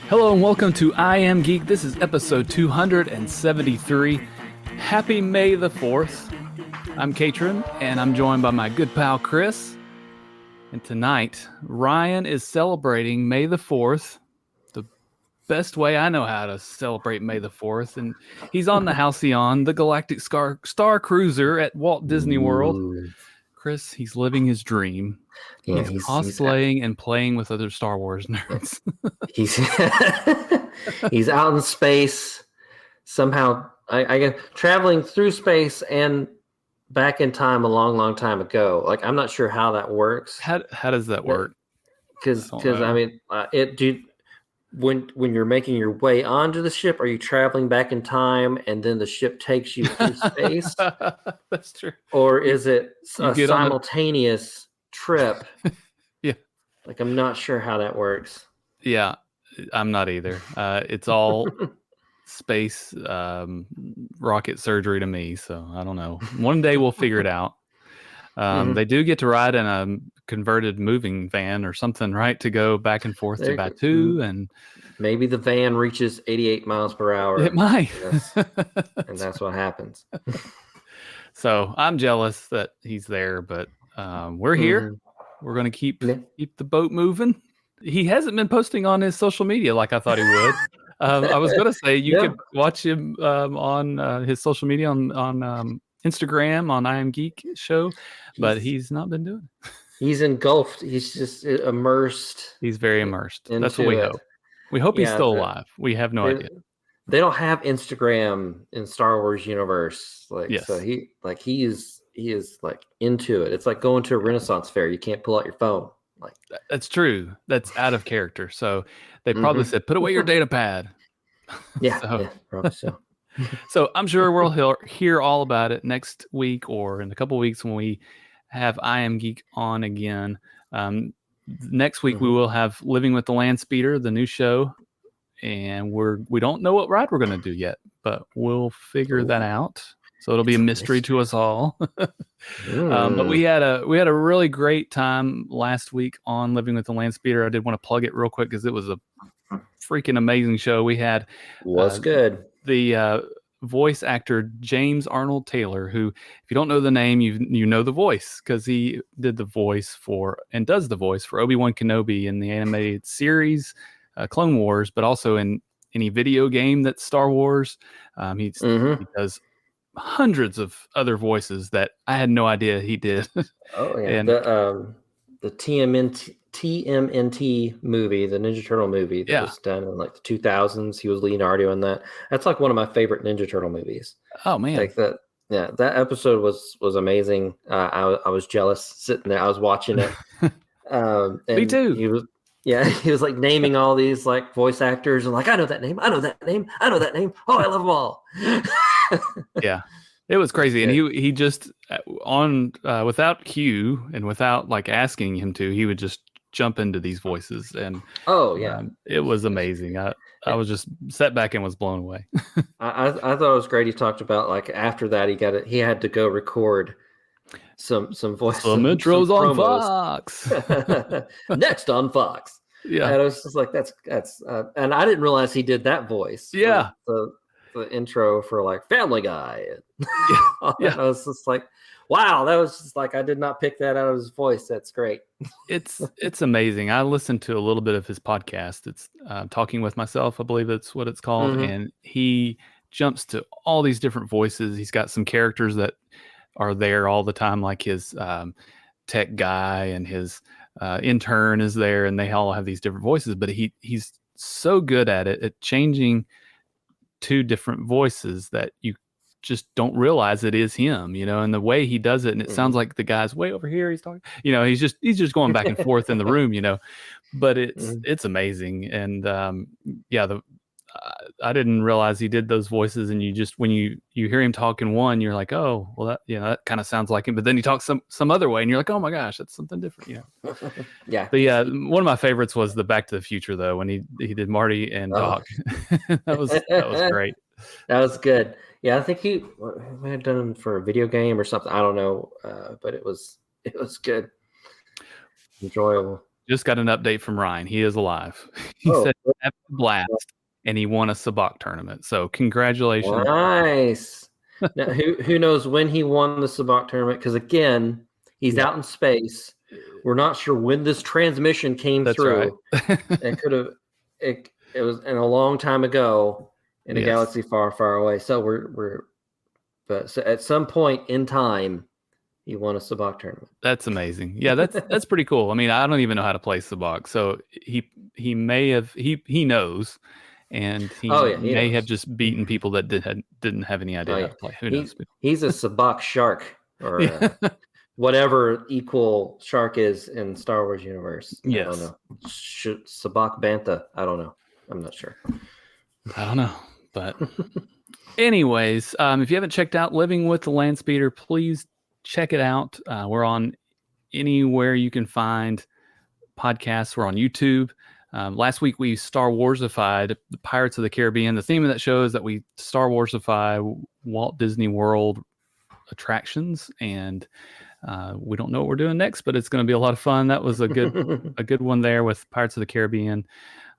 Hello and welcome to I Am Geek. This is episode 273. Happy May the 4th. I'm Catron, and I'm joined by my good pal Chris. And tonight, Ryan is celebrating May the 4th, the best way I know how to celebrate May the 4th. And he's on the Halcyon, the Galactic Star Cruiser at Walt Disney World. Chris, he's living his dream. Yeah, he's cosplaying and playing with other Star Wars nerds. He's out in space somehow. I get traveling through space and back in time a long time ago. Like, I'm not sure how that works. How does that work? Because I mean, when you're making your way onto the ship, are you traveling back in time and then the ship takes you through space? That's true. Or is it a simultaneous trip? Yeah. Like, I'm not sure how that works. Yeah, I'm not either. It's all space rocket surgery to me, so I don't know. One day we'll figure it out. They do get to ride in a converted moving van or something, right, to go back and forth to Batuu, and maybe the van reaches 88 miles per hour. It might. And that's what happens. So I'm jealous that he's there, but we're here. We're going to keep the boat moving. He hasn't been posting on his social media like I thought he would. I was going to say you could watch him on his social media on Instagram on I Am Geek show, but he's not been doing it. He's engulfed. He's just immersed. He's very immersed. That's what we hope. We hope he's still alive. We have no idea. They don't have Instagram in Star Wars universe. So he is like into it. It's like going to a Renaissance fair. You can't pull out your phone. Like, that's true. That's out of character. So they probably said, put away your data pad. Yeah, probably so. So I'm sure we'll hear all about it next week or in a couple of weeks when we have I Am Geek on again. Next week we will have Living with the Land Speeder, the new show, and we don't know what ride we're going to do yet, but we'll figure that out. So it'll be a mystery to us all. But we had a really great time last week on Living with the Land Speeder. I did want to plug it real quick because it was a freaking amazing show. We had good. The voice actor James Arnold Taylor, who, if you don't know the name, you know the voice because he did the voice for and does the voice for Obi-Wan Kenobi in the animated series Clone Wars, but also in any video game that's Star Wars. He does hundreds of other voices that I had no idea he did. Oh yeah, and the TMNT movie, the Ninja Turtle movie that was done in like the 2000s. He was Leonardo in that. That's like one of my favorite Ninja Turtle movies. Oh man, like that. Yeah, that episode was amazing. I was jealous sitting there. I was watching it. And me too. He was like naming all these like voice actors and like, I know that name. I know that name. I know that name. Oh, I love them all. Yeah, it was crazy. And he just on without cue and without like asking him to, he would just jump into these voices. And it was amazing. I was just sat back and was blown away. I thought it was great. He talked about like after that he had to go record some voices. Some intros on Fox. Next on Fox. Yeah, and I was just like, that's and I didn't realize he did that voice. Yeah, the intro for like Family Guy. I was just like, wow, that was just like I did not pick that out of his voice. That's great. It's amazing. I listened to a little bit of his podcast. It's Talking with Myself, I believe that's what it's called, and he jumps to all these different voices. He's got some characters that are there all the time, like his tech guy and his intern is there, and they all have these different voices. But he's so good at it at changing two different voices that you just don't realize it is him, and the way he does it, and it sounds like the guy's way over here. He's talking, he's just going back and forth in the room, but it's amazing. And I didn't realize he did those voices, and you just when you hear him talk in one, you're like, oh, well, that kind of sounds like him. But then he talks some other way, and you're like, oh my gosh, that's something different, Yeah. But yeah, one of my favorites was the Back to the Future though, when he did Marty and Doc. that was great. That was good. Yeah, I think he may have done it for a video game or something. I don't know, but it was good, enjoyable. Just got an update from Ryan. He is alive. He said he had a blast, and he won a Sabaac tournament. So congratulations. Nice. Now, who knows when he won the Sabaac tournament? Because again, he's out in space. We're not sure when this transmission came through. Right. It was in a long time ago in a galaxy far, far away. So so at some point in time, he won a Sabaac tournament. That's amazing. Yeah, that's pretty cool. I mean, I don't even know how to play Sabaac, so he may have he knows, and he may have just beaten people that didn't have any idea how to play. Who knows? He's a Sabaac shark or whatever equal shark is in Star Wars universe. Yes. I don't know. Sabaac Bantha. I don't know. I'm not sure. I don't know, but anyways, if you haven't checked out Living with the Landspeeder, please check it out. We're on anywhere you can find podcasts. We're on YouTube. Last week we Star Warsified the Pirates of the Caribbean. The theme of that show is that we Star Warsify Walt Disney World attractions, and we don't know what we're doing next, but it's going to be a lot of fun. That was a good one there with Pirates of the Caribbean.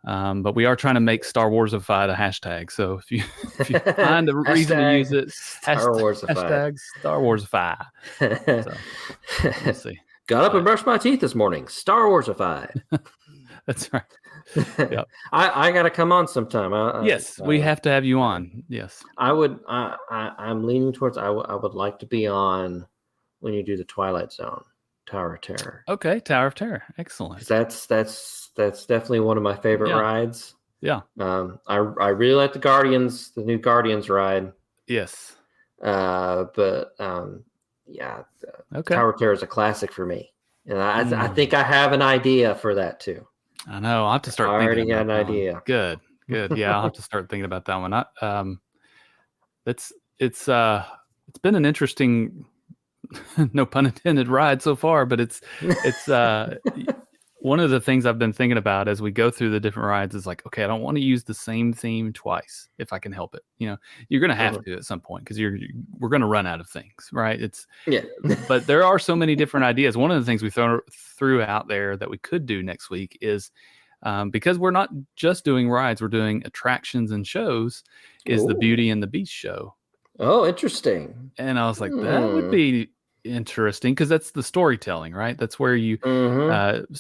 But we are trying to make Star Warsify a hashtag. So if you find a reason to use it, hashtag Star Warsify. So we'll see. Got up and brushed my teeth this morning. Star Warsify. That's right. Yep. I got to come on sometime. Yes, we have to have you on. Yes, I would. I'm leaning towards. I would like to be on when you do the Twilight Zone, Tower of Terror. Okay, Tower of Terror. Excellent. That's definitely one of my favorite rides. Yeah. I really like the new Guardians ride. Yes. Okay. Tower of Terror is a classic for me, and I think I have an idea for that too. I know. I'll have to start. I already got an idea. Good. Yeah, I'll have to start thinking about that one. It's been an interesting, no pun intended, ride so far, but it's one of the things I've been thinking about as we go through the different rides is like, okay, I don't want to use the same theme twice if I can help it. You know, you're going to have to at some point because we're going to run out of things, right? But there are so many different ideas. One of the things we threw out there that we could do next week is because we're not just doing rides, we're doing attractions and shows, is the Beauty and the Beast show. Oh, interesting. And I was like, that would be interesting because that's the storytelling, right? That's where you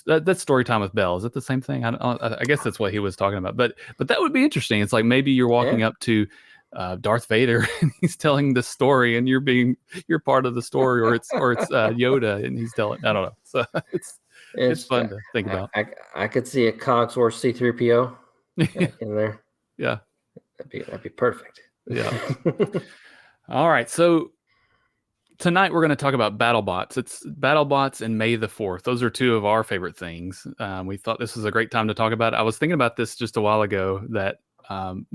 that's story time with Belle. Is it the same thing? I guess that's what he was talking about, but that would be interesting. It's like maybe you're walking up to Darth Vader and he's telling the story and you're part of the story, or it's Yoda and he's telling. I don't know. So it's fun to think about. I could see a Cogsworth C-3PO in there. Yeah, that'd be perfect. Yeah. All right, so tonight we're going to talk about BattleBots. It's BattleBots and May the 4th. Those are two of our favorite things. We thought this was a great time to talk about it. I was thinking about this just a while ago that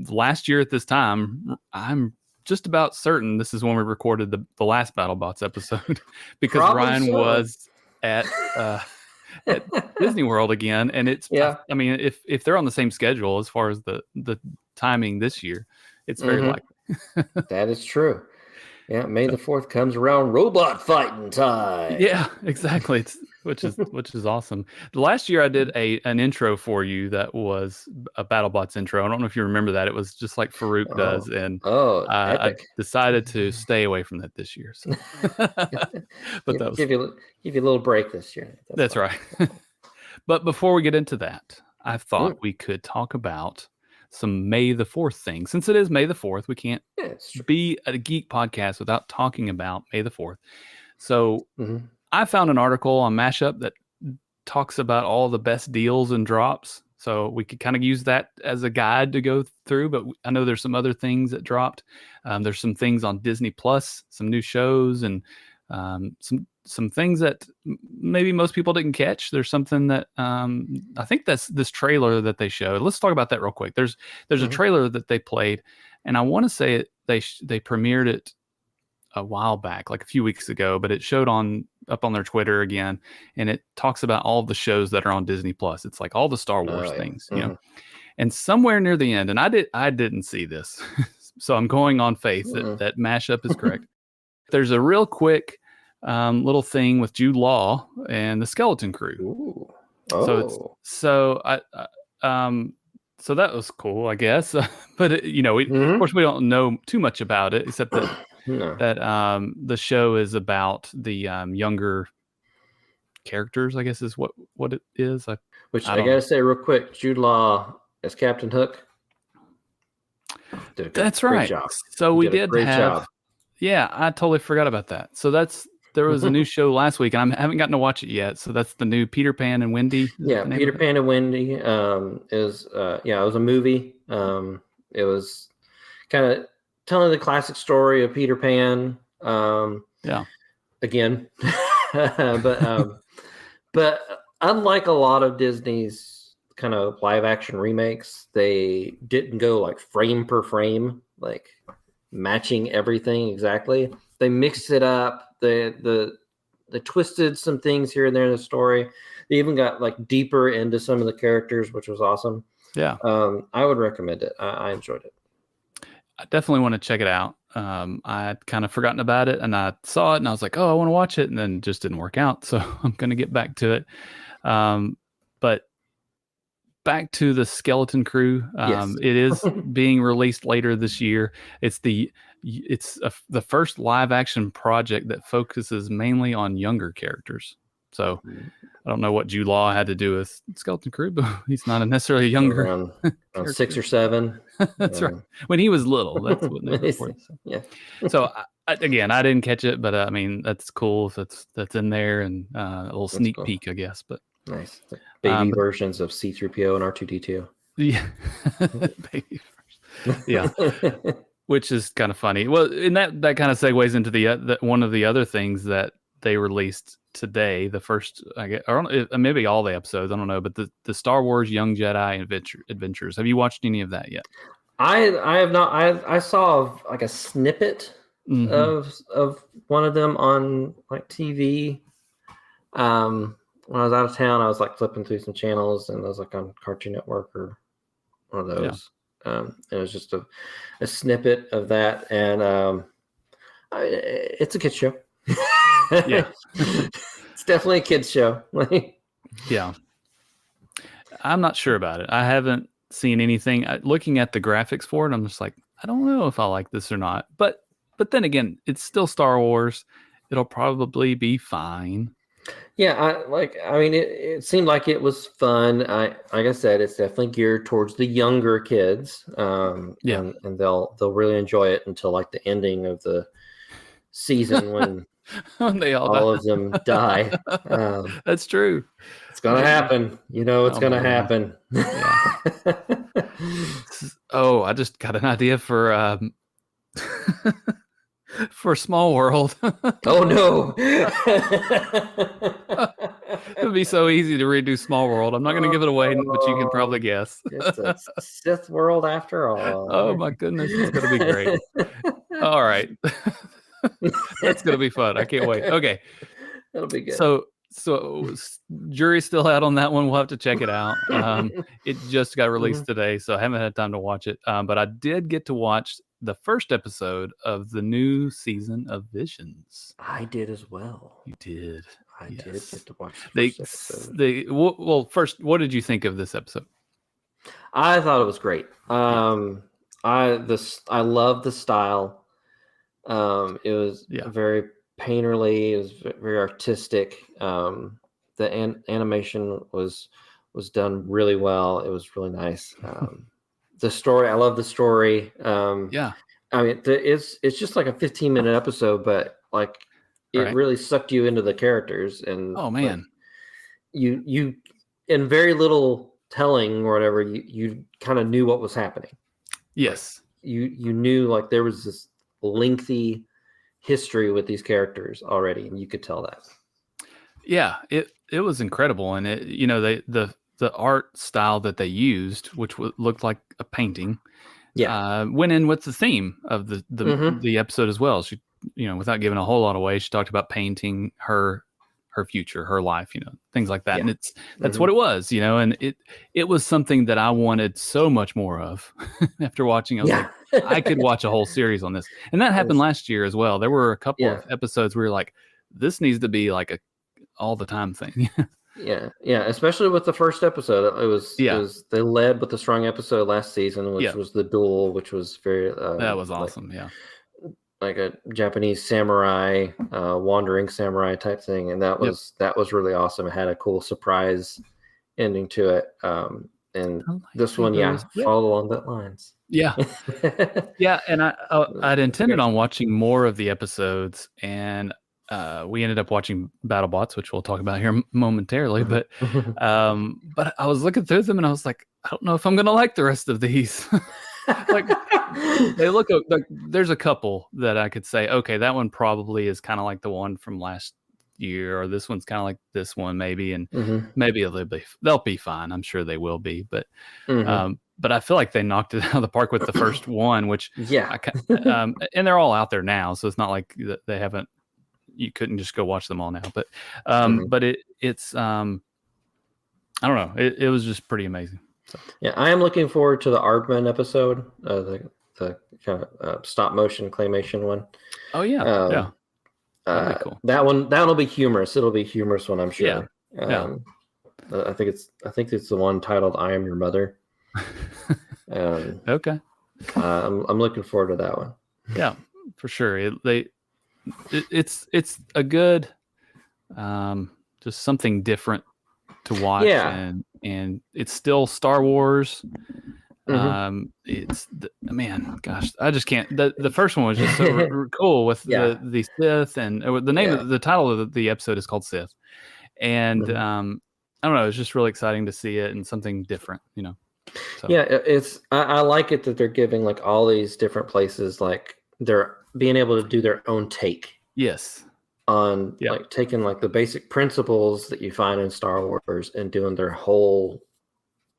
last year at this time, I'm just about certain this is when we recorded the last BattleBots episode because Ryan was at Disney World again. And it's, I mean, if they're on the same schedule as far as the timing this year, it's very likely. That is true. Yeah, May the 4th comes around, robot fighting time. Yeah, exactly. Which is awesome. Last year I did an intro for you that was a BattleBots intro. I don't know if you remember that. It was just like Farouk does, and I decided to stay away from that this year. So. But that was give you a little break this year. That's right. But before we get into that, I thought we could talk about some May the 4th things. Since it is May the 4th, we can't be a geek podcast without talking about May the 4th. So I found an article on Mashup that talks about all the best deals and drops. So we could kind of use that as a guide to go through, but I know there's some other things that dropped. There's some things on Disney Plus, some new shows, and some things that maybe most people didn't catch. There's something that I think that's this trailer that they showed. Let's talk about that real quick. There's a trailer that they played, and I want to say they premiered it a while back, like a few weeks ago, but it showed up on their Twitter again, and it talks about all the shows that are on Disney Plus. It's like all the Star Wars things, you know. And somewhere near the end, and I didn't see this, so I'm going on faith that Mashup is correct. There's a real quick little thing with Jude Law and the Skeleton Crew. Oh. So that was cool, I guess. But of course, we don't know too much about it, except that the show is about the younger characters, I guess is what it is. I gotta say real quick, Jude Law as Captain Hook. That's right. Job. So we did have. Job. Yeah, I totally forgot about that. So there was a new show last week, and I haven't gotten to watch it yet. So that's the new Peter Pan and Wendy. Yeah, Peter Pan and Wendy it was a movie. It was kind of telling the classic story of Peter Pan. Again, but unlike a lot of Disney's kind of live action remakes, they didn't go like frame per frame, like matching everything exactly. They mixed it up. They twisted some things here and there in the story. They even got like deeper into some of the characters, which was awesome. Yeah. I would recommend it. I enjoyed it. I definitely want to check it out. I'd kind of forgotten about it, and I saw it, and I was like, "Oh, I want to watch it," and then it just didn't work out. So I'm going to get back to it. But back to the Skeleton Crew. Yes. It is being released later this year. It's the first live action project that focuses mainly on younger characters. So I don't know what Jude Law had to do with Skeleton Crew, but he's not necessarily a younger. Around 6 or 7. That's right. When he was little, that's what they reported. Yeah. So I didn't catch it, but I mean, that's cool if that's in there, and a little sneak peek, I guess. But nice baby versions of C-3PO and R2-D2. Yeah, baby versions. Yeah. Which is kind of funny. Well, and that kind of segues into the one of the other things that they released today. The first, I guess, or maybe all the episodes. I don't know, but the Star Wars Young Jedi Adventures. Have you watched any of that yet? I have not. I saw like a snippet of one of them on like TV. When I was out of town, I was like flipping through some channels, and I was like on Cartoon Network or one of those. Yeah. It was just a snippet of that, and it's a kid's show. Yeah, it's definitely a kid's show. Yeah, I'm not sure about it. I haven't seen anything. Looking at the graphics for it, I'm just like, I don't know if I like this or not. But then again, it's still Star Wars. It'll probably be fine. Yeah, it seemed like it was fun. Like I said, it's definitely geared towards the younger kids. And they'll really enjoy it until like the ending of the season when they all of them die. That's true. It's gonna happen. It's gonna happen. Yeah. Oh, I just got an idea for Small World. Oh no. It would be so easy to redo Small World. I'm not going to give it away, but you can probably guess. It's a Sith world after all. Oh my goodness, it's going to be great. All right. That's going to be fun. I can't wait. Okay. That'll be good. So jury's still out on that one. We'll have to check it out. It just got released today, so I haven't had time to watch it. But I did get to watch the first episode of the new season of Visions. I did as well. You did. I did get to watch the first episode. Well, first, what did you think of this episode? I thought it was great. I love the style. It was very painterly. It was very artistic. The animation was done really well. It was really nice. The story, I love the story. I mean, it's just like a 15-minute episode, but like it really sucked you into the characters. And oh man, like, you in very little telling or whatever, you kind of knew what was happening. Yes, like, you knew like there was this lengthy history with these characters already, and you could tell that. Yeah, it was incredible, and the art style that they used, which looked like a painting, went in with the theme of the episode as well. She, without giving a whole lot away, she talked about painting her future, her life, things like that. Yeah. And that's what it was, and it was something that I wanted so much more of after watching. I was like, I could watch a whole series on this. And that happened last year as well. There were a couple of episodes where you're like, this needs to be like a all the time thing. Yeah. Especially with the first episode, it was they led with a strong episode last season, which was the duel, which was very that was awesome. Like a Japanese samurai, wandering samurai type thing, and that was really awesome. It had a cool surprise ending to it. And this one, followed along that lines. Yeah. And I'd intended on watching more of the episodes, and we ended up watching BattleBots, which we'll talk about here momentarily. But I was looking through them, and I was like, I don't know if I'm going to like the rest of these. Like, they look like there's a couple that I could say, okay, that one probably is kind of like the one from last year, or this one's kind of like this one, maybe, and maybe they'll be fine. I'm sure they will be, but I feel like they knocked it out of the park with the first one, which and they're all out there now, so it's not like they haven't. You couldn't just go watch them all now, but it's I don't know. It was just pretty amazing. So. Yeah, I am looking forward to the Aardman episode, the kind of stop motion claymation one. Oh yeah, that'd be cool. That'll be humorous. It'll be a humorous one, I'm sure. I think it's the one titled "I Am Your Mother." Okay. I'm looking forward to that one. Yeah, for sure. It's a good, just something different to watch, and it's still Star Wars. It's gosh, I just can't. The first one was just so cool with the Sith, and the name of the title of the episode is called Sith, and I don't know, it's just really exciting to see it and something different, So. Yeah, I like it that they're giving like all these different places, like they're being able to do their own take. Yes. On like taking like the basic principles that you find in Star Wars and doing their whole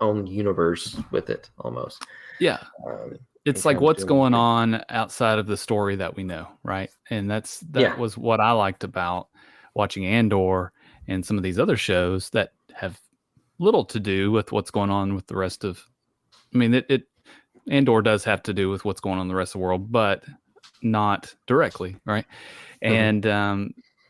own universe with it almost. Yeah. It's like what's going on outside of the story that we know, right? And that was what I liked about watching Andor and some of these other shows that have little to do with what's going on with the rest of. I mean, Andor does have to do with what's going on in the rest of the world, but not directly, right? And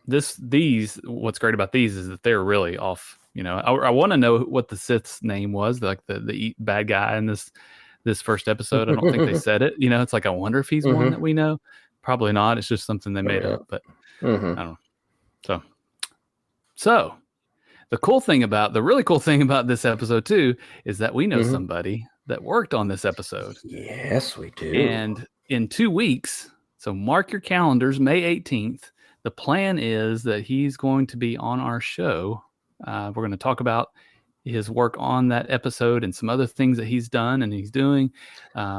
what's great about these is that they're really off. I want to know what the Sith's name was, like the bad guy in this first episode. I don't think they said it. It's like, I wonder if he's one that we know. Probably not. It's just something they made up, but I don't know. So the really cool thing about this episode too is that we know somebody that worked on this episode. Yes, we do. And in 2 weeks, so mark your calendars, May 18th, the plan is that he's going to be on our show. We're going to talk about his work on that episode and some other things that he's done and he's doing.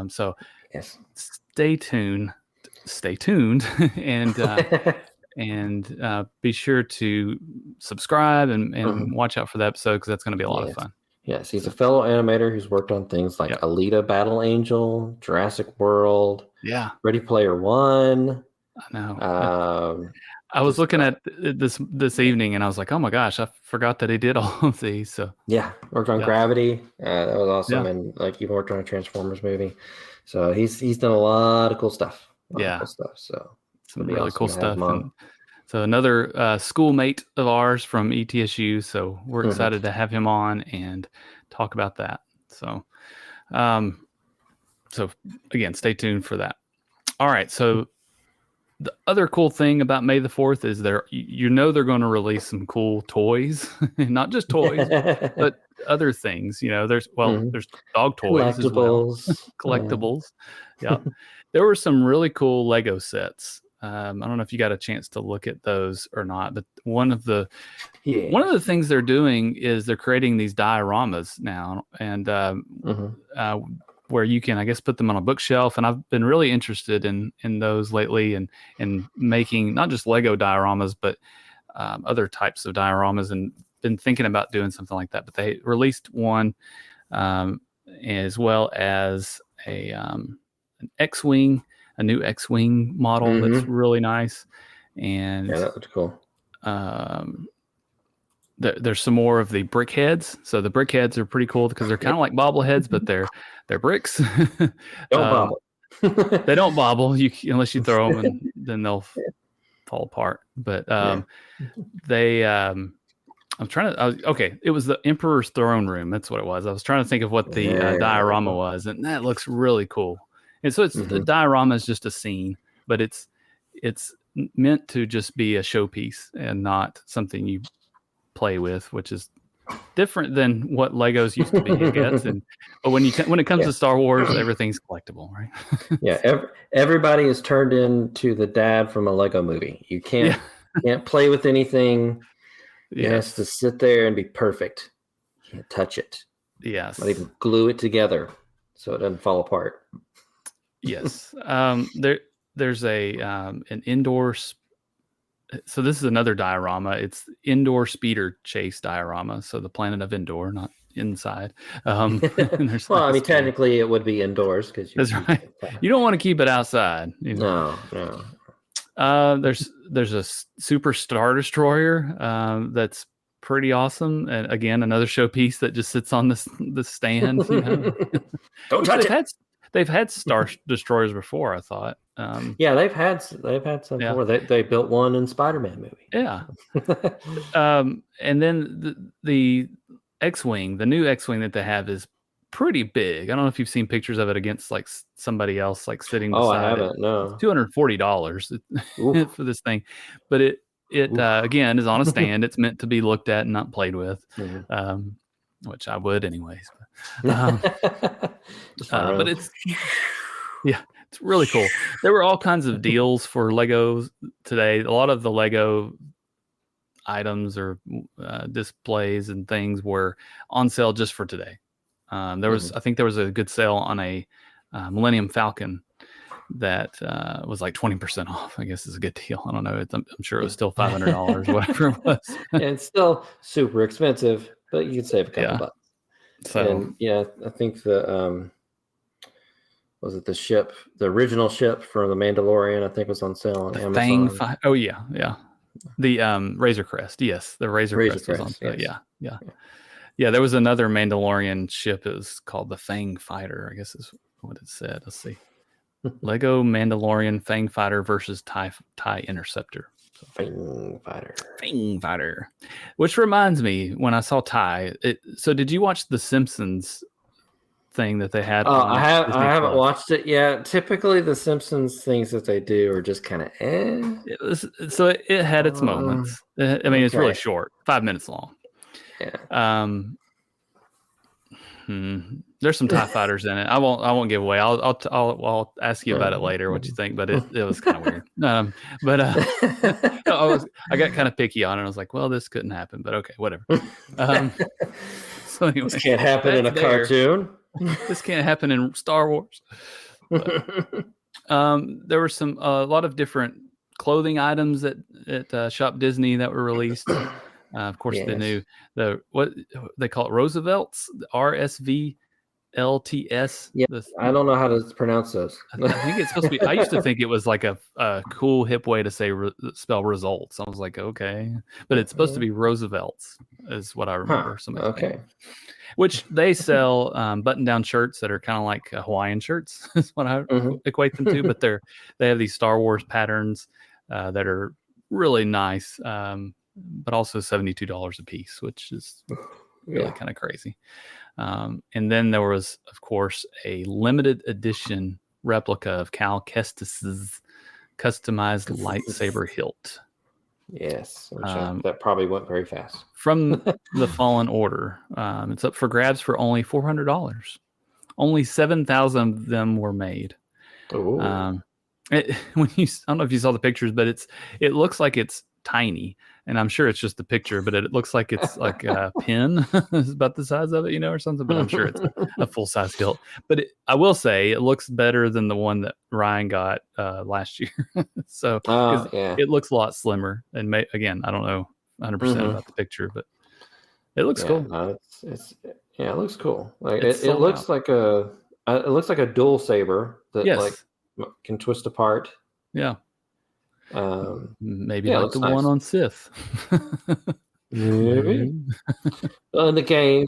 So stay tuned and be sure to subscribe and watch out for the episode, because that's going to be a lot of fun. Yes, he's a fellow animator who's worked on things like Alita Battle Angel, Jurassic World, Ready Player One. I know. I was looking at this evening, and I was like, oh my gosh, I forgot that he did all of these. So worked on Gravity. That was awesome, and like even worked on a Transformers movie. So he's done a lot of cool stuff. So some really cool stuff. And so another schoolmate of ours from ETSU. So we're excited to have him on and talk about that. So, so again, stay tuned for that. All right. So the other cool thing about May the 4th is they're going to release some cool toys, not just toys, but other things. There's dog toys as well. Collectibles. Yeah. There were some really cool Lego sets. I don't know if you got a chance to look at those or not, but one of the things they're doing is they're creating these dioramas now, and where you can, I guess, put them on a bookshelf. And I've been really interested in those lately, and making not just Lego dioramas, but other types of dioramas, and been thinking about doing something like that. But they released one as well as an X-Wing. A new X-Wing model that's really nice, and that looks cool. There's some more of the brick heads. So the brick heads are pretty cool because they're kind of like bobbleheads, but they're bricks. Don't bobble. They don't bobble unless you throw them, and then they'll fall apart. But they I'm trying to. Okay, it was the Emperor's Throne Room. That's what it was. I was trying to think of what the diorama was, and that looks really cool. And so the diorama is just a scene, but it's meant to just be a showpiece and not something you play with, which is different than what Legos used to be, I guess. But when it comes to Star Wars, everything's collectible, right? Everybody is turned into the dad from a Lego movie. You can't play with anything. It has to sit there and be perfect. You can't touch it. Yes. Not even glue it together so it doesn't fall apart. Yes. There's an indoor. So this is another diorama. It's indoor speeder chase diorama. So the planet of Endor, not inside. Technically it would be indoors because that's right. You don't want to keep it outside. No. There's a Super Star Destroyer that's pretty awesome, and again another showpiece that just sits on the stand. Don't touch it. They've had Star Destroyers before, I thought. They've had some before. They built one in Spider-Man movie. Yeah. And then the X-Wing, the new X-Wing that they have is pretty big. I don't know if you've seen pictures of it against like somebody else like sitting beside I haven't. No. It's $240 for this thing. But it again is on a stand. It's meant to be looked at and not played with. Which I would anyways. But it's it's really cool. There were all kinds of deals for Legos today. A lot of the Lego items or displays and things were on sale just for today. I think there was a good sale on a Millennium Falcon that was like 20% off. I guess is a good deal. I don't know. I'm sure it was still $500, whatever it was. And it's still super expensive, but you can save a couple bucks. So I think the the original ship for the Mandalorian, I think was on sale on Amazon. The Razor Crest, yes, the Razor Crest was on sale. Yes. Yeah. There was another Mandalorian ship. It was called the Fang Fighter, I guess is what it said. Let's see. Lego Mandalorian Fang Fighter versus TIE Interceptor. So, Fang Fighter. Which reminds me, when I saw TIE, so did you watch the Simpsons thing that they had? I haven't watched it yet. Typically, the Simpsons things that they do are just kind of it had its moments. I mean, it's really short, 5 minutes long. Yeah. There's some TIE fighters in it. I won't give away. I'll ask you about it later, what you think. But it was kind of weird. I got kind of picky on it. I was like, well, this couldn't happen, but okay, whatever. So anyway, this can't happen in a cartoon. This can't happen in Star Wars. But, there were a lot of different clothing items at Shop Disney that were released. Of course, what they call it, Roosevelt's, RSVLTS. Yeah, I don't know how to pronounce those. I think it's supposed to be. I used to think it was like a cool, hip way to spell results. I was like, okay, but it's supposed to be Roosevelt's, is what I remember. Okay. Which they sell button-down shirts that are kind of like Hawaiian shirts, is what I equate them to. But they have these Star Wars patterns that are really nice. But also $72 a piece, which is really kind of crazy. And then there was, of course, a limited edition replica of Cal Kestis's customized lightsaber hilt. Yes, that probably went very fast. From the Fallen Order. It's up for grabs for only $400. Only 7,000 of them were made. I don't know if you saw the pictures, but it looks like it's tiny, and I'm sure it's just a picture, but it looks like it's like a pin. It's about the size of it, or something, but I'm sure it's a full-size hilt. But I will say it looks better than the one that Ryan got last year. So it looks a lot slimmer, and again, I don't know 100% about the picture, but it looks cool. It looks cool. Like it looks like a dual saber that can twist apart. Yeah. Maybe like the one on Sith. Maybe. In the game,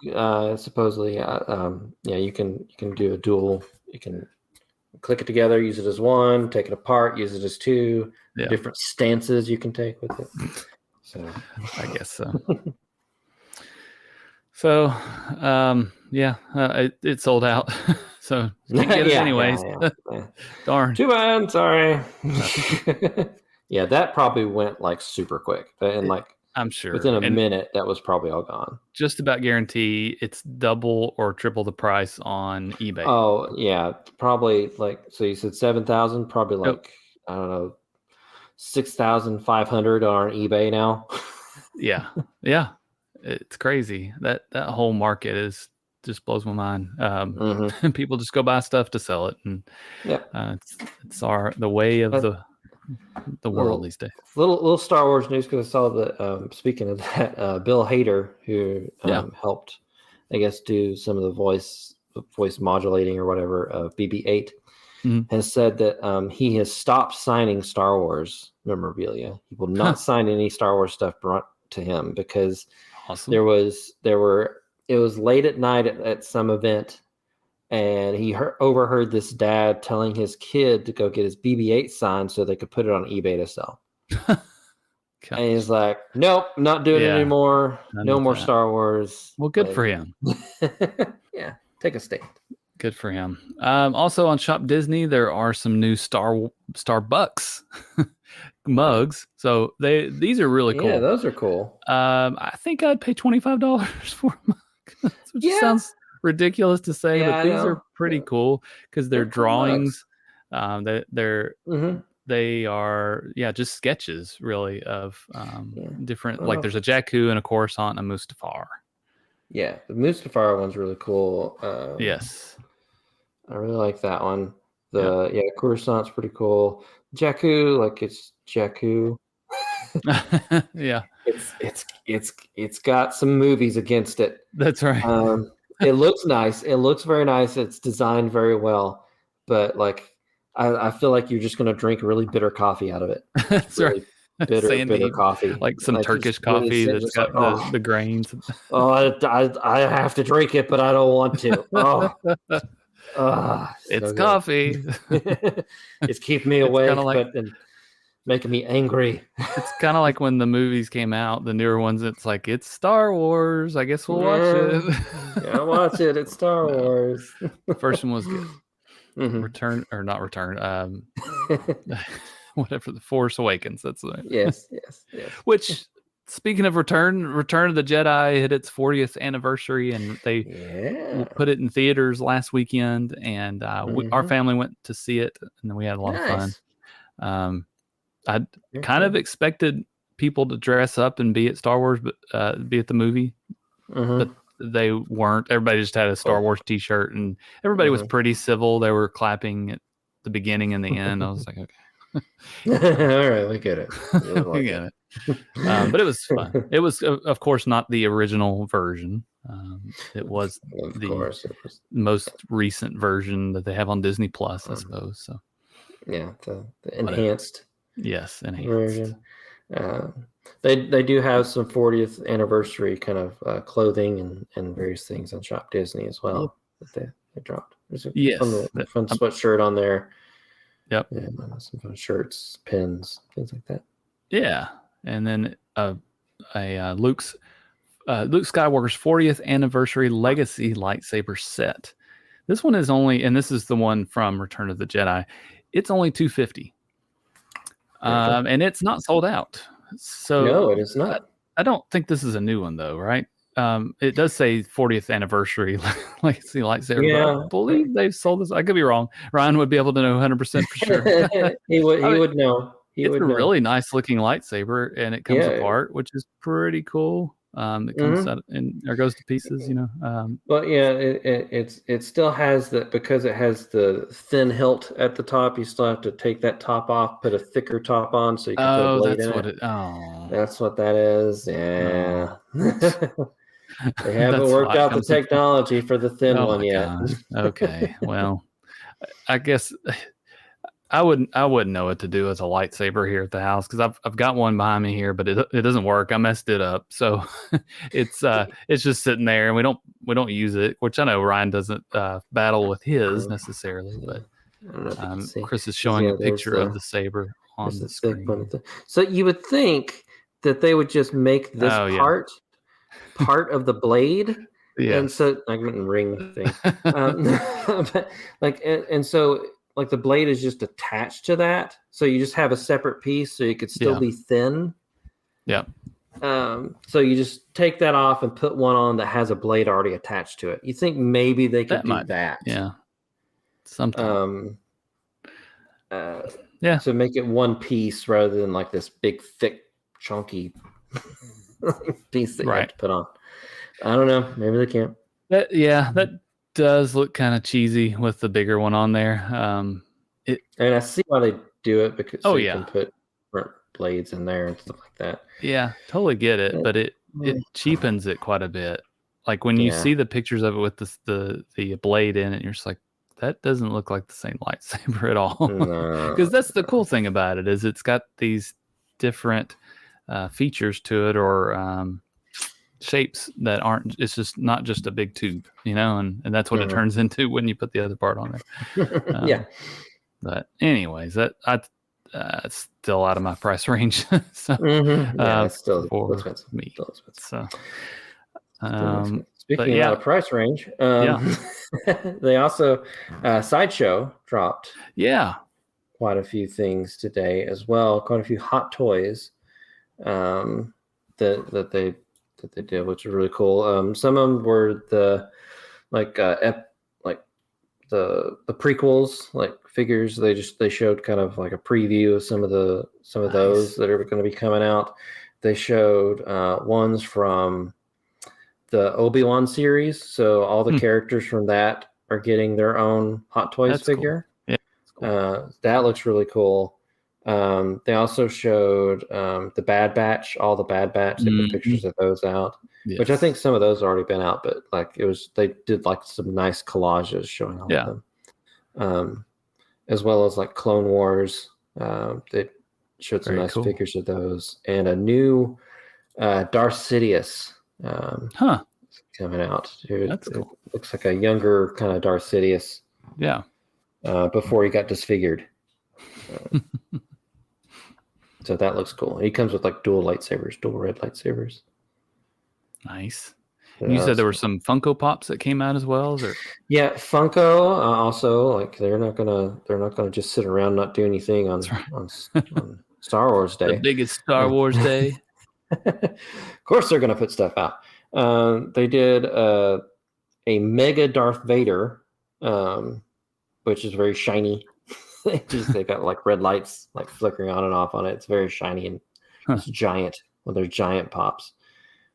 supposedly, you can do a dual. You can click it together, use it as one, take it apart, use it as two. Different stances you can take with it. So I guess so. So, it sold out. So can't get it anyways. Darn. Too bad. Sorry. Yeah, that probably went like super quick, and like I'm sure within a minute that was probably all gone. Just about guarantee it's double or triple the price on eBay. Oh yeah, probably like, so you said 7,000, probably like I don't know, 6,500 on eBay now. Yeah, it's crazy. That whole market just blows my mind. People just go buy stuff to sell it, and it's the way of the world these days. Little Star Wars news, because I saw that. Speaking of that, Bill Hader, who helped, I guess, do some of the voice modulating or whatever of BB-8, has said that he has stopped signing Star Wars memorabilia. He will not sign any Star Wars stuff brought to him, because it was late at night at some event, and he overheard this dad telling his kid to go get his BB-8 signed so they could put it on eBay to sell. And he's like, nope, not doing it anymore. No more Star Wars. Well, good for him. Yeah, take a stand. Good for him. Also on Shop Disney, there are some new Starbucks mugs. So these are really cool. Yeah, those are cool. I think I'd pay $25 for a mug. Which sounds ridiculous to say, but these are pretty cool because they're drawings. They are just sketches really of different, like there's a Jakku and a Coruscant and a Mustafar. Yeah, the Mustafar one's really cool. Yes, I really like that one. Coruscant's pretty cool. Jakku, like it's Jakku. Yeah, it's got some movies against it. That's right. It looks nice. It looks very nice. It's designed very well, but like I feel like you're just going to drink really bitter coffee out of it. That's really right. Bitter coffee, like some Turkish coffee that's got the grains. I have to drink it, but I don't want to. It's coffee. It's keeping me awake, but making me angry. It's kind of like when the movies came out, the newer ones. It's like, it's Star Wars. I guess we'll watch it. Yeah, watch it. It's Star Wars. The first one was good. Return or not return. Whatever, the Force Awakens. That's the name. Yes. Which, speaking of Return of the Jedi hit its 40th anniversary, and they put it in theaters last weekend, and our family went to see it, and we had a lot of fun. I kind of expected people to dress up and be at Star Wars, but be at the movie, but they weren't. Everybody just had a Star Wars T-shirt, and everybody was pretty civil. They were clapping at the beginning and the end. I was like, okay. All right, we get it. We get it. But it was fun. It was, of course, not the original version. It was the most recent version that they have on Disney Plus, I suppose. So, yeah, the enhanced. Yes, enhanced version. They do have some 40th anniversary kind of clothing and various things on Shop Disney as well that they dropped. There's a fun sweatshirt on there. Yep. Yeah, some fun shirts, pins, things like that. Yeah, and then Luke Skywalker's 40th anniversary legacy lightsaber set. This one is only, and this is the one from Return of the Jedi. It's only $250. And it's not sold out. So no, it is not. I don't think this is a new one though, right? It does say 40th anniversary legacy lightsaber. Yeah. I believe they've sold this. I could be wrong. Ryan would be able to know 100% for sure. He would know. It's a really nice looking lightsaber, and it comes apart, which is pretty cool. It comes out or goes to pieces, Well, yeah, it still has that, because it has the thin hilt at the top. You still have to take that top off, put a thicker top on, so you can put a blade in it. That's what that is. Yeah. They haven't worked out the technology for the thin one yet. Okay, well, I guess I wouldn't know what to do with a lightsaber here at the house, because I've got one behind me here, but it doesn't work. I messed it up, so it's just sitting there, and we don't use it. Which I know Ryan doesn't battle with his necessarily, but Chris is showing a picture of the saber on the screen. So you would think that they would just make this part, part of the blade. Yeah. And so I couldn't ring the thing. But like, and so like the blade is just attached to that. So you just have a separate piece so you could still be thin. Yeah. So you just take that off and put one on that has a blade already attached to it. You think maybe they could do that. Yeah. Something. Yeah. So make it one piece rather than like this big, thick, chunky piece that you have to put on. I don't know. Maybe they can't. That does look kind of cheesy with the bigger one on there. And I see why they do it because you can put different blades in there and stuff like that. Yeah, totally get it, but it cheapens it quite a bit. Like when you see the pictures of it with the blade in it, you're just like, that doesn't look like the same lightsaber at all. Because that's the cool thing about it is it's got these different features to it or shapes that aren't. It's just not just a big tube, and that's what it turns into when you put the other part on there. But anyways, it's still out of my price range. So it's still expensive. Me. Still expensive. So, speaking of price range, they also Sideshow dropped quite a few things today as well. Quite a few hot toys that they did, which is really cool. Some of them were the the prequels, like figures. They showed kind of like a preview of some of those that are going to be coming out. They showed ones from the Obi-Wan series, so all the characters from that are getting their own Hot Toys figure. Cool. Yeah, cool. That looks really cool. They also showed the Bad Batch, all the Bad Batch. They put pictures of those out, which I think some of those already been out, but like they did like some nice collages showing all of them, as well as like Clone Wars. They showed some nice figures of those, and a new Darth Sidious coming out. That's cool. It looks like a younger kind of Darth Sidious. Yeah. Before he got disfigured. So that looks cool. He comes with like dual red lightsabers. Nice. You said there were some Funko Pops that came out as well, or? Yeah, Funko also, like they're not gonna just sit around not do anything on Star Wars Day. The biggest Star Wars Day. Of course they're gonna put stuff out. They did a Mega Darth Vader, which is very shiny. They got like red lights like flickering on and off on it. It's very shiny and it's giant with their giant pops,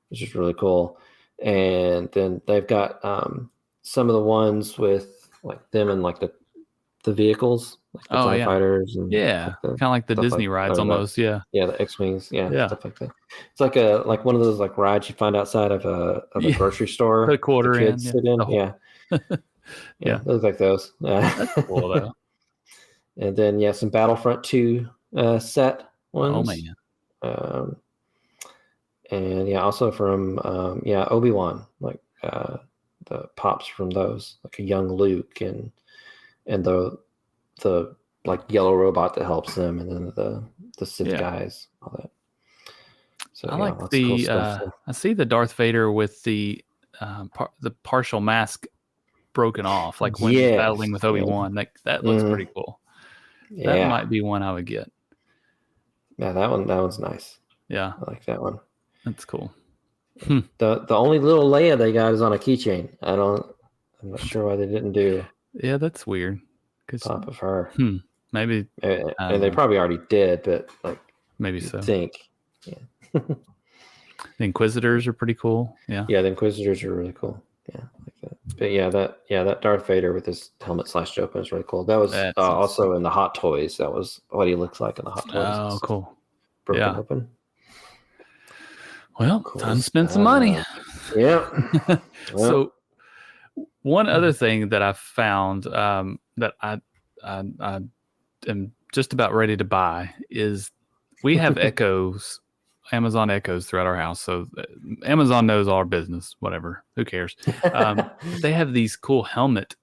which is really cool. And then they've got some of the ones with like them and like the vehicles, like the TIE fighters and kind of like the Disney rides almost. The X-wings, stuff like that. It's like one of those like rides you find outside of a grocery store. Put a quarter in. Sit in. Those like those. That's cool though. And then some Battlefront 2 set ones. Oh man. And also from Obi-Wan, like the pops from those, like a young Luke and the like yellow robot that helps them, and then the Sith guys, all that. So I like the cool stuff. I see the Darth Vader with the partial mask broken off, like when he's battling with Obi-Wan. That looks pretty cool. Yeah. That might be one I would get. Yeah, that one's nice. Yeah. I like that one. That's cool. The only little Leia they got is on a keychain. I'm not sure why they didn't do. Yeah, that's weird. Top of her. Maybe. And they probably already did, but like maybe so. I think. Yeah. The Inquisitors are pretty cool. Yeah. Yeah, the Inquisitors are really cool. Yeah, like that. But that Darth Vader with his helmet slashed open is really cool. That was also in the Hot Toys. That was what he looks like in the Hot Toys. Oh, cool. Broken open. Well, cool time to spend some money. Yeah. So one other thing that I found that I am just about ready to buy is we have Amazon Echoes throughout our house. So Amazon knows all our business, whatever, who cares? They have these cool helmet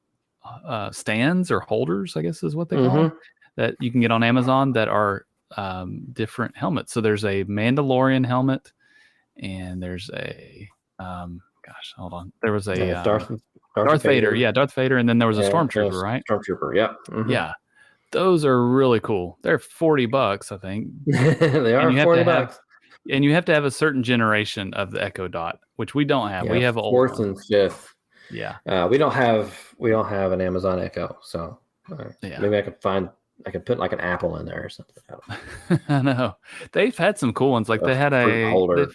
stands or holders, I guess is what they call them, that you can get on Amazon that are different helmets. So there's a Mandalorian helmet and there's a Gosh, hold on. There was a Darth Vader. Yeah, Darth Vader, and then there was a Stormtrooper, right? Stormtrooper. Yep. Mm-hmm. Yeah, those are really cool. They're $40, I think. They are $40. And you have to have a certain generation of the Echo Dot, which we don't have. We have an old fourth and fifth. Yeah. We don't have an Amazon Echo, so maybe I could put like an Apple in there or something. I know. They've had some cool ones. Like they had a holder.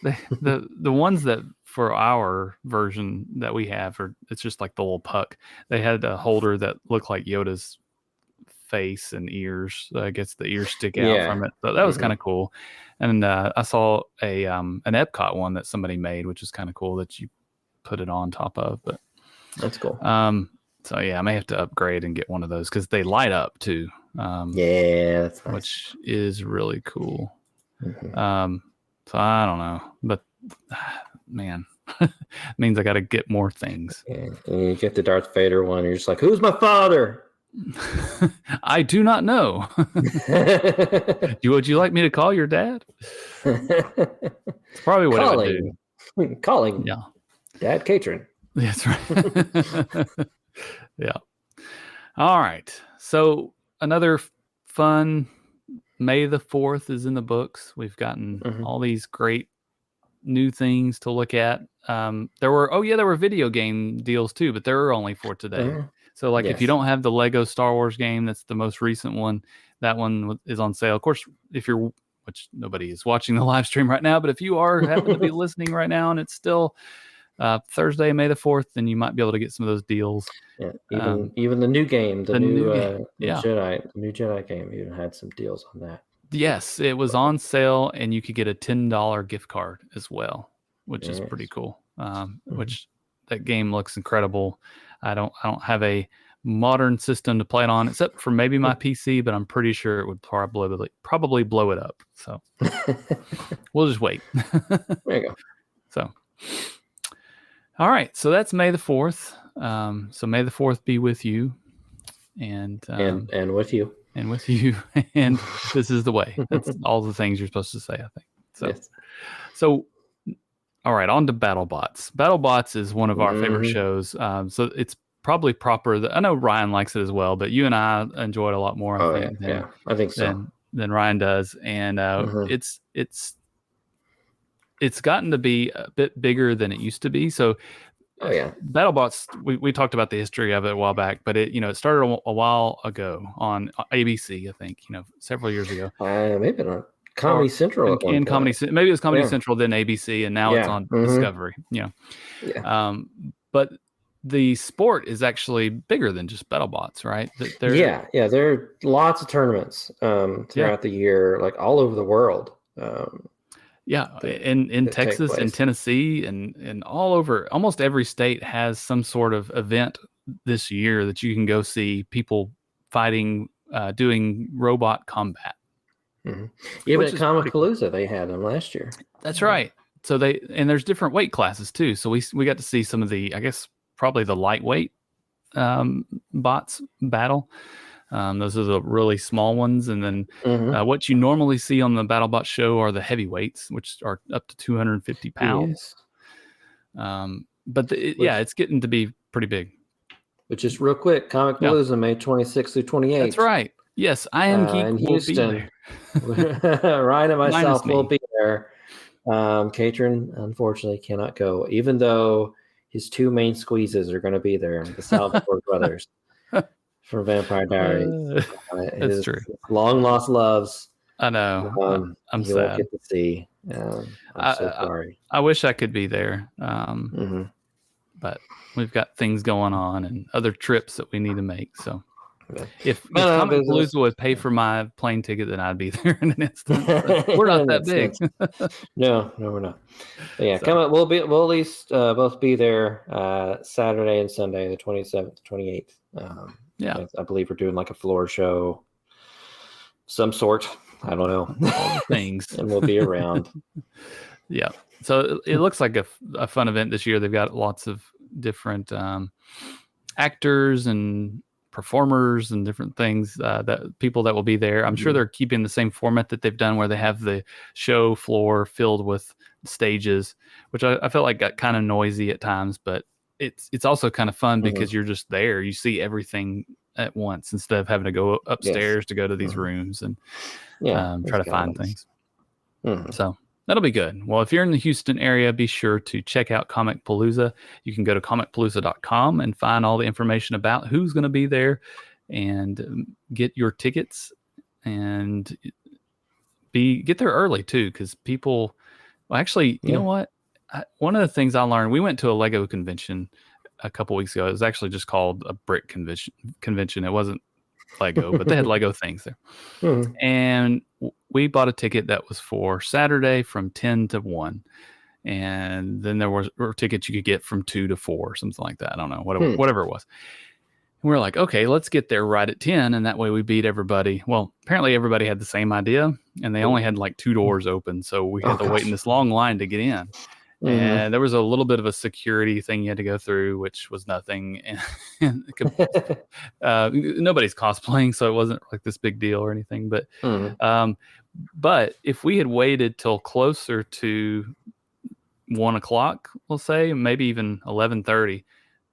The ones that for our version that we have, it's just like the little puck. They had a holder that looked like Yoda's face and ears. I guess the ears stick out from it. So that was kind of cool. And I saw an Epcot one that somebody made, which is kind of cool that you put it on top of. But that's cool. So yeah, I may have to upgrade and get one of those because they light up too. That's nice. Which is really cool. Mm-hmm. So I don't know, but man, means I got to get more things. Yeah. And you get the Darth Vader one, you're just like, who's my father? I do not know. Would you like me to call your dad? It's probably what I would do. Calling. Yeah. Dad Catron. That's right. Yeah. All right. So another fun May the 4th is in the books. We've gotten all these great new things to look at. There were video game deals too, but they're only for today. So if you don't have the Lego Star Wars game, that's the most recent one. That one is on sale. Of course, which nobody is watching the live stream right now, but if you happen to be listening right now and it's still Thursday, May the 4th, then you might be able to get some of those deals. Yeah, even the new game, the new Jedi game, even had some deals on that. Yes, it was on sale, and you could get a $10 gift card as well, which is pretty cool. Which that game looks incredible. I don't have a modern system to play it on, except for maybe my PC, but I'm pretty sure it would probably blow it up. So we'll just wait. There you go. So. All right, so that's May the 4th. So May the 4th be with you, and with you, and with you, and this is the way. That's all the things you're supposed to say, I think. So, So, all right, on to BattleBots. BattleBots is one of our favorite shows. So it's probably proper. I know Ryan likes it as well, but you and I enjoy it a lot more. I think so. Than Ryan does, and it's gotten to be a bit bigger than it used to be. So BattleBots, we talked about the history of it a while back, but it started a while ago on ABC, I think, several years ago. Maybe not. Comedy Central. Maybe it was Comedy Central, then ABC, and now it's on Discovery. But the sport is actually bigger than just BattleBots, right? There are lots of tournaments throughout the year, like all over the world. In Texas and Tennessee and all over, almost every state has some sort of event this year that you can go see people fighting, doing robot combat. Even at Comicpalooza, they had them last year. That's right. So there's different weight classes too. So we got to see some of the, I guess, probably the lightweight bots battle. Those are the really small ones, and then what you normally see on the BattleBot show are the heavyweights, which are up to 250 pounds. But it's getting to be pretty big. Which is real quick. Comicpalooza, May 26th through 28th. That's right. Yes, I am Geek in Houston. Ryan and myself will be there. Catron, unfortunately, cannot go, even though his two main squeezes are going to be there, the Salvatore brothers. From Vampire Diaries. That's true. Long lost loves. I know. I'm sad. Won't get to see. I'm so sorry. I wish I could be there. But we've got things going on and other trips that we need to make. So if Comicpalooza would pay for my plane ticket, then I'd be there in an instant. We're not that big. No, we're not. But yeah, come on. We'll at least both be there Saturday and Sunday, the 27th to 28th. I believe we're doing like a floor show, some sort. I don't know. All the things. And we'll be around. Yeah. So it looks like a fun event this year. They've got lots of different actors and performers and different things, that people that will be there. I'm sure they're keeping the same format that they've done, where they have the show floor filled with stages, which I felt like got kind of noisy at times, but it's also kind of fun because you're just there. You see everything at once instead of having to go upstairs to go to these rooms and try to find things. So that'll be good. Well, if you're in the Houston area, be sure to check out Comic Palooza. You can go to comicpalooza.com and find all the information about who's going to be there and get your tickets and get there early too, because people. Well, actually, you know what? One of the things I learned, we went to a Lego convention a couple weeks ago. It was actually just called a brick convention. It wasn't Lego, but they had Lego things there. And we bought a ticket that was for Saturday from 10 to 1. And then there were tickets you could get from 2 to 4, something like that. I don't know, whatever it was. And we were like, okay, let's get there right at 10. And that way we beat everybody. Well, apparently everybody had the same idea, and they only had like 2 doors open. So we had to wait in this long line to get in. And there was a little bit of a security thing you had to go through, which was nothing. And nobody's cosplaying, so it wasn't like this big deal or anything. But if we had waited till closer to 1 o'clock, we'll say, maybe even 11:30,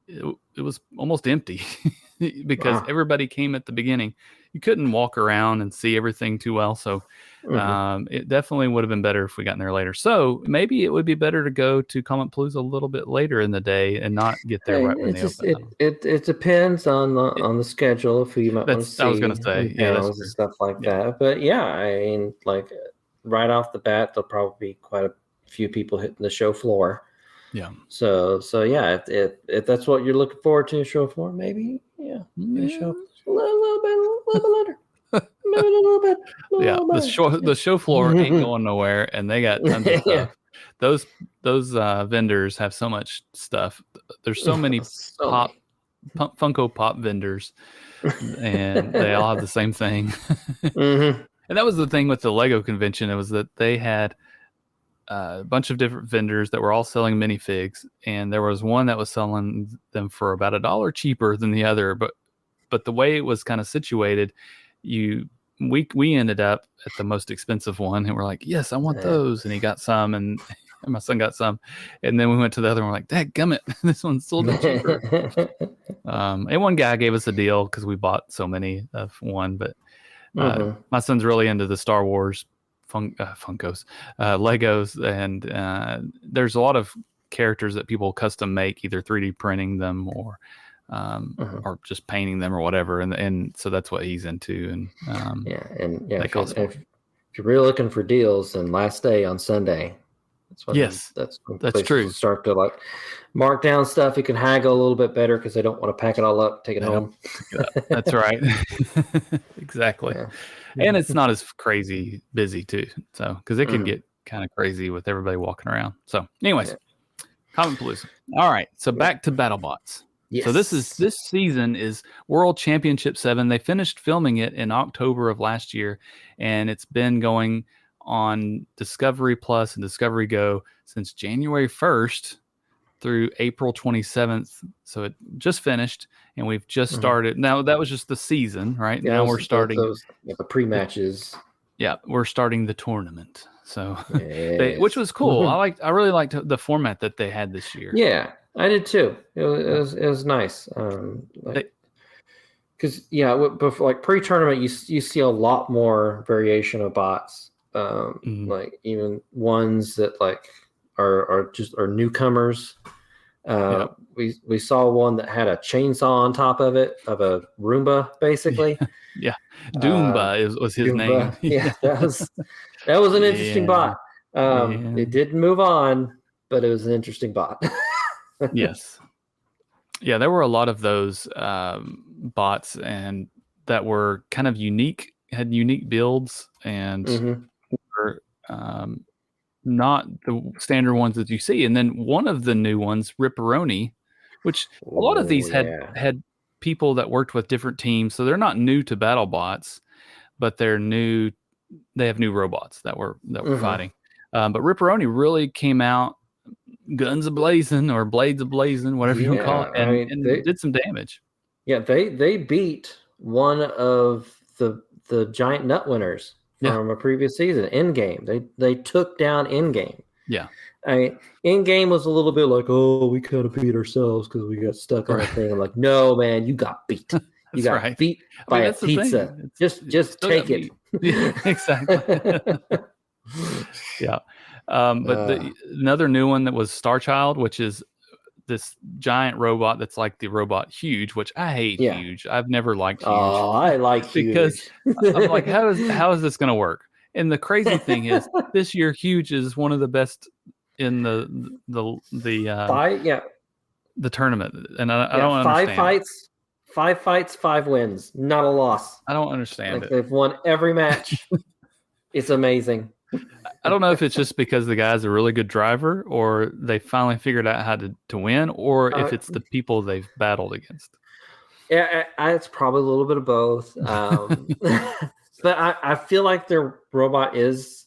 it was almost empty because everybody came at the beginning. You couldn't walk around and see everything too well. So it definitely would have been better if we got in there later. So maybe it would be better to go to Comic Palooza a little bit later in the day and not get there right when they open. It depends on the schedule of who you might want to see. I was going to say, and stuff like that. But I mean, like right off the bat, there'll probably be quite a few people hitting the show floor. Yeah. So if that's what you're looking forward to, show floor, maybe show a little bit later. Maybe a little bit. The show floor ain't going nowhere, and they got tons of stuff. Those vendors have so much stuff. There's so many Funko Pop vendors, and they all have the same thing. And that was the thing with the Lego convention. It was that they had a bunch of different vendors that were all selling minifigs, and there was one that was selling them for about $1 cheaper than the other. But the way it was kind of situated, we ended up at the most expensive one, and we're like, yes, I want those. And he got some, and my son got some, and then we went to the other one. We're like, dadgummit, this one's a little bit cheaper. And one guy gave us a deal because we bought so many of one. But my son's really into the Star Wars Funkos, Legos, and there's a lot of characters that people custom make, either 3D printing them or just painting them or whatever, and so that's what he's into. And if you're really looking for deals, then last day on Sunday, that's true. Start to like mark down stuff. You can haggle a little bit better because they don't want to pack it all up, take it home. That's right. Exactly. And it's not as crazy busy too, so because it can get kind of crazy with everybody walking around. So anyways, Comic Palooza. All right, so back to BattleBots. Yes. So this season is World Championship 7. They finished filming it in October of last year, and it's been going on Discovery Plus and Discovery Go since January 1st through April 27th. So it just finished, and we've just started. Now, that was just the season, right? Yeah, now we're starting the pre-matches. Yeah, we're starting the tournament. So which was cool. I really liked the format that they had this year. Yeah, I did too. It was nice. Because before, like pre-tournament, you see a lot more variation of bots. Like even ones that like are newcomers. We saw one that had a chainsaw on top of it, of a Roomba, basically. Yeah, Doomba was his name. Yeah, that was an interesting bot. It didn't move on, but it was an interesting bot. Yes. Yeah, there were a lot of those bots, and that were kind of unique, had unique builds, and were not the standard ones that you see. And then one of the new ones, Ripperoni, which a lot of these had people that worked with different teams, so they're not new to BattleBots, but they're new. They have new robots that were fighting. But Ripperoni really came out guns a blazing or blades a blazing, whatever you want to call it, and did some damage. Yeah, they beat one of the giant nut winners from a previous season, Endgame. They took down Endgame. Yeah. Endgame was a little bit like, oh, we kind of beat ourselves because we got stuck on a thing. I'm like, no, man, you got beat. You got beat by a pizza. Just take it. Yeah, exactly. Yeah. But another new one that was Starchild, which is this giant robot that's like the robot Huge, which I hate Huge. I've never liked Huge. Oh, I like because Huge. I'm like, how is this going to work? And the crazy thing is, this year Huge is one of the best in the tournament, and I don't understand. 5 fights, 5 wins, not a loss. I don't understand it. They've won every match. It's amazing. I don't know if it's just because the guy's a really good driver, or they finally figured out how to win, or if it's the people they've battled against. Yeah, it's probably a little bit of both. But I feel like their robot is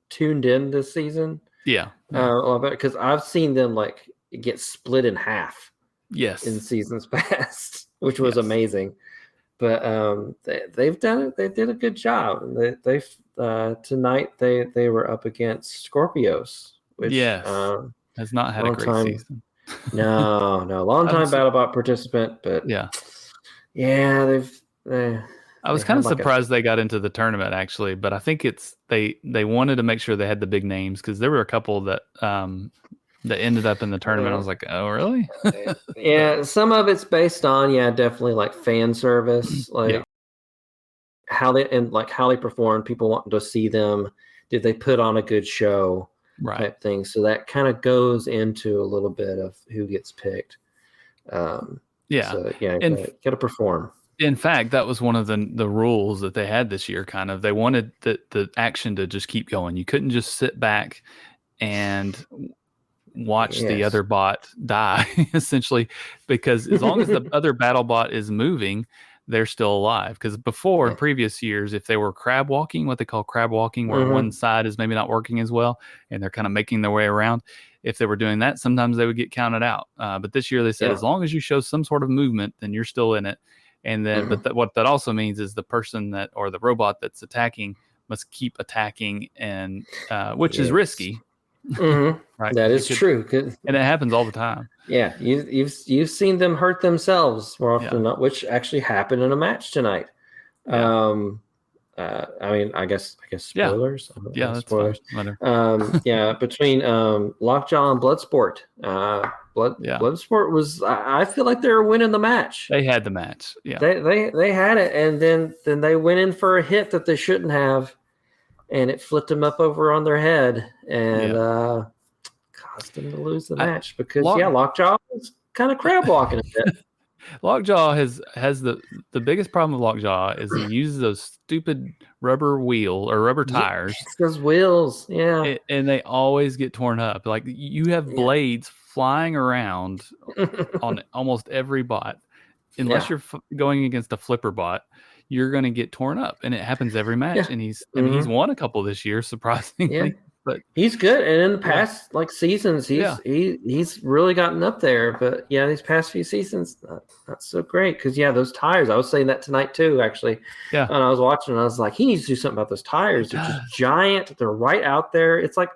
tuned in this season. Yeah. Because I've seen them like get split in half. Yes. In seasons past, which was amazing. But they've done it. They did a good job. They've tonight they were up against Scorpios, which has not had a great season. No, long time BattleBot participant, but they've. I was kind of surprised they got into the tournament actually, but I think it's they wanted to make sure they had the big names because there were a couple that ended up in the tournament. I was like, oh really? Yeah, some of it's based on definitely like fan service, like how they perform, people wanting to see them. Did they put on a good show? Right. Type thing. So that kind of goes into a little bit of who gets picked. So, got to perform. In fact, that was one of the rules that they had this year. Kind of, they wanted the action to just keep going. You couldn't just sit back and watch the other bot die, essentially, because as long as the other battle bot is moving, they're still alive. Because before, in previous years, if they were crab walking, what they call crab walking, where one side is maybe not working as well, and they're kind of making their way around, if they were doing that, sometimes they would get counted out. But this year they said, as long as you show some sort of movement, then you're still in it. And then, what that also means is the person or the robot that's attacking must keep attacking, and which is risky. Right? That is true, and it happens all the time. Yeah, you've seen them hurt themselves more often than not, which actually happened in a match tonight. I mean, I guess spoilers. That's spoilers. Between Lockjaw and Bloodsport. Bloodsport was. I feel like they were winning the match. They had the match. Yeah, they had it, and then they went in for a hit that they shouldn't have, and it flipped them up over on their head and caused them to lose the match because Lockjaw was kind of crab walking a bit. Lockjaw has the biggest problem with Lockjaw is he uses those stupid rubber tires. It's those wheels, and they always get torn up. Like you have blades flying around on almost every bot, unless you're going against a flipper bot. You're going to get torn up, and it happens every match. And he's won a couple this year, surprisingly. Yeah. But he's good, and in the past seasons, he's really gotten up there. But these past few seasons, not so great because those tires. I was saying that tonight too, actually. Yeah, and I was watching, and I was like, he needs to do something about those tires. They're just giant. They're right out there. It's like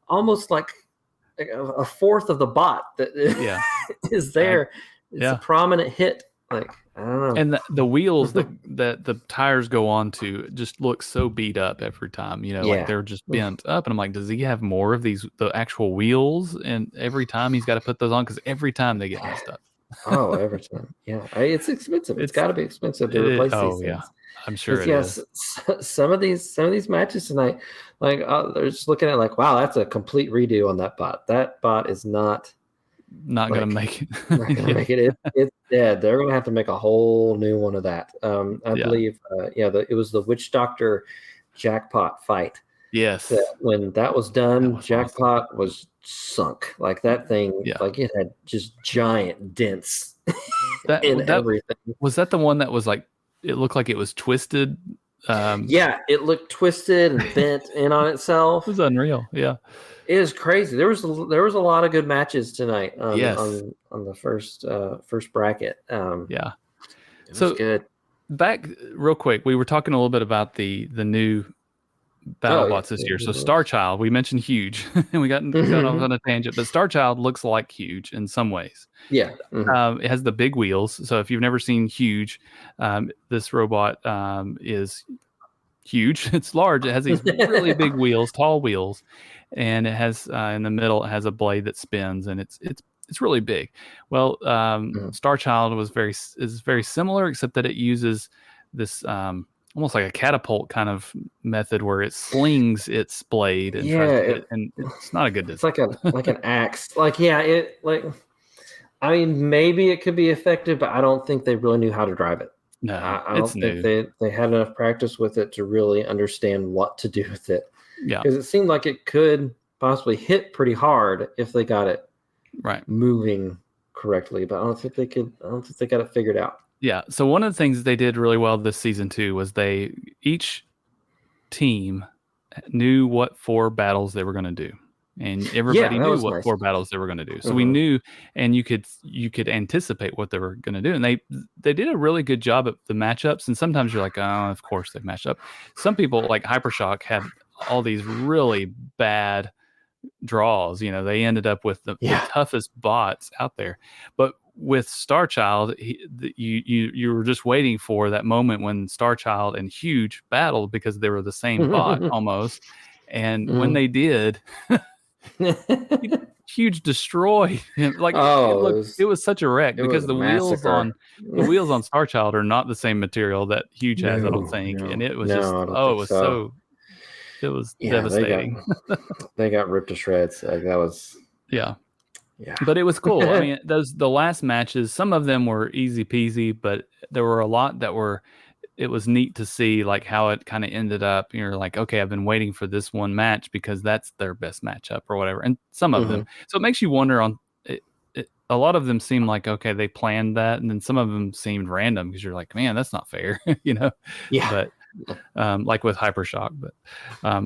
almost like a fourth of the bot that is there. It's a prominent hit. Like I don't know. And the wheels that the tires go on to just look so beat up every time, like they're just bent up. And I'm like, does he have more of the actual wheels? And every time he's got to put those on because every time they get messed up. Every time. Yeah. It's expensive. It's got to be expensive to replace these things. Yeah. I'm sure it is. Some of these matches tonight, like they're just looking at like, wow, that's a complete redo on that bot. That bot is not going to make it. Not going to make it. It's dead. They're going to have to make a whole new one of that. I believe, it was the Witch Doctor Jackpot fight. Yes. When that was done, Jackpot was sunk. Like that thing, like it had just giant dents in everything. Was that the one that was like, it looked like it was twisted It looked twisted and bent in on itself. It was unreal. Yeah, it was crazy. There was a lot of good matches tonight on the first bracket. Yeah, it was good. Back real quick, we were talking a little bit about the new Battlebots this year. So Starchild, we mentioned Huge, and we got off on a tangent, but Starchild looks like Huge in some ways. Yeah. It has the big wheels. So if you've never seen Huge, this robot is huge. It's large. It has these really big wheels, tall wheels, and it has in the middle, it has a blade that spins, and it's really big. Well, Starchild is very similar, except that it uses this almost like a catapult kind of method where it slings its blade and tries to hit, and it's not a good design. It's like an axe. I mean, maybe it could be effective, but I don't think they really knew how to drive it. No, I don't think they had enough practice with it to really understand what to do with it. Yeah, because it seemed like it could possibly hit pretty hard if they got it moving correctly, but I don't think they got it figured out. Yeah. So one of the things they did really well this season too was each team knew what 4 battles they were going to do, and everybody knew what 4 battles they were going to do. So we knew, and you could anticipate what they were going to do, and they did a really good job at the matchups. And sometimes you're like, oh, of course they match up. Some people like Hypershock had all these really bad draws. They ended up with the toughest bots out there, but with Starchild, you were just waiting for that moment when Starchild and Huge battled because they were the same bot almost. And when they did, Huge destroyed him. It was such a wreck because the wheels on Starchild are not the same material that Huge has, I don't think. And it was it was devastating. They got ripped to shreds. That was Yeah. But it was cool. I mean, the last matches, some of them were easy peasy, but there were a lot that it was neat to see like how it kind of ended up. You're like, okay, I've been waiting for this one match because that's their best matchup or whatever. And some of them. So it makes you wonder a lot of them seem like, okay, they planned that. And then some of them seemed random because you're like, man, that's not fair, Yeah. But like with Hypershock, but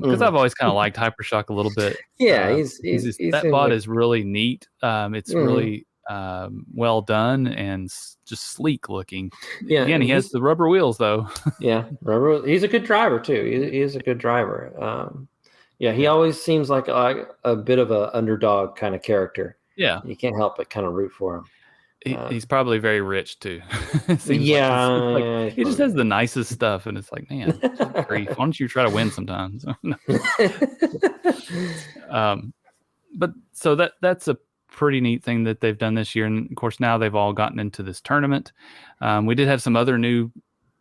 because I've always kind of liked Hypershock a little bit. He's that bot is really neat. It's really well done and just sleek looking. Again, he has the rubber wheels though. Rubber. He's a good driver too. He is a good driver. He always seems like a bit of an underdog kind of character. Yeah, you can't help but kind of root for him. He's probably very rich too. He just has the nicest stuff, and it's like, man, grief. Why don't you try to win sometimes? But so that's a pretty neat thing that they've done this year, and of course now they've all gotten into this tournament. We did have some other new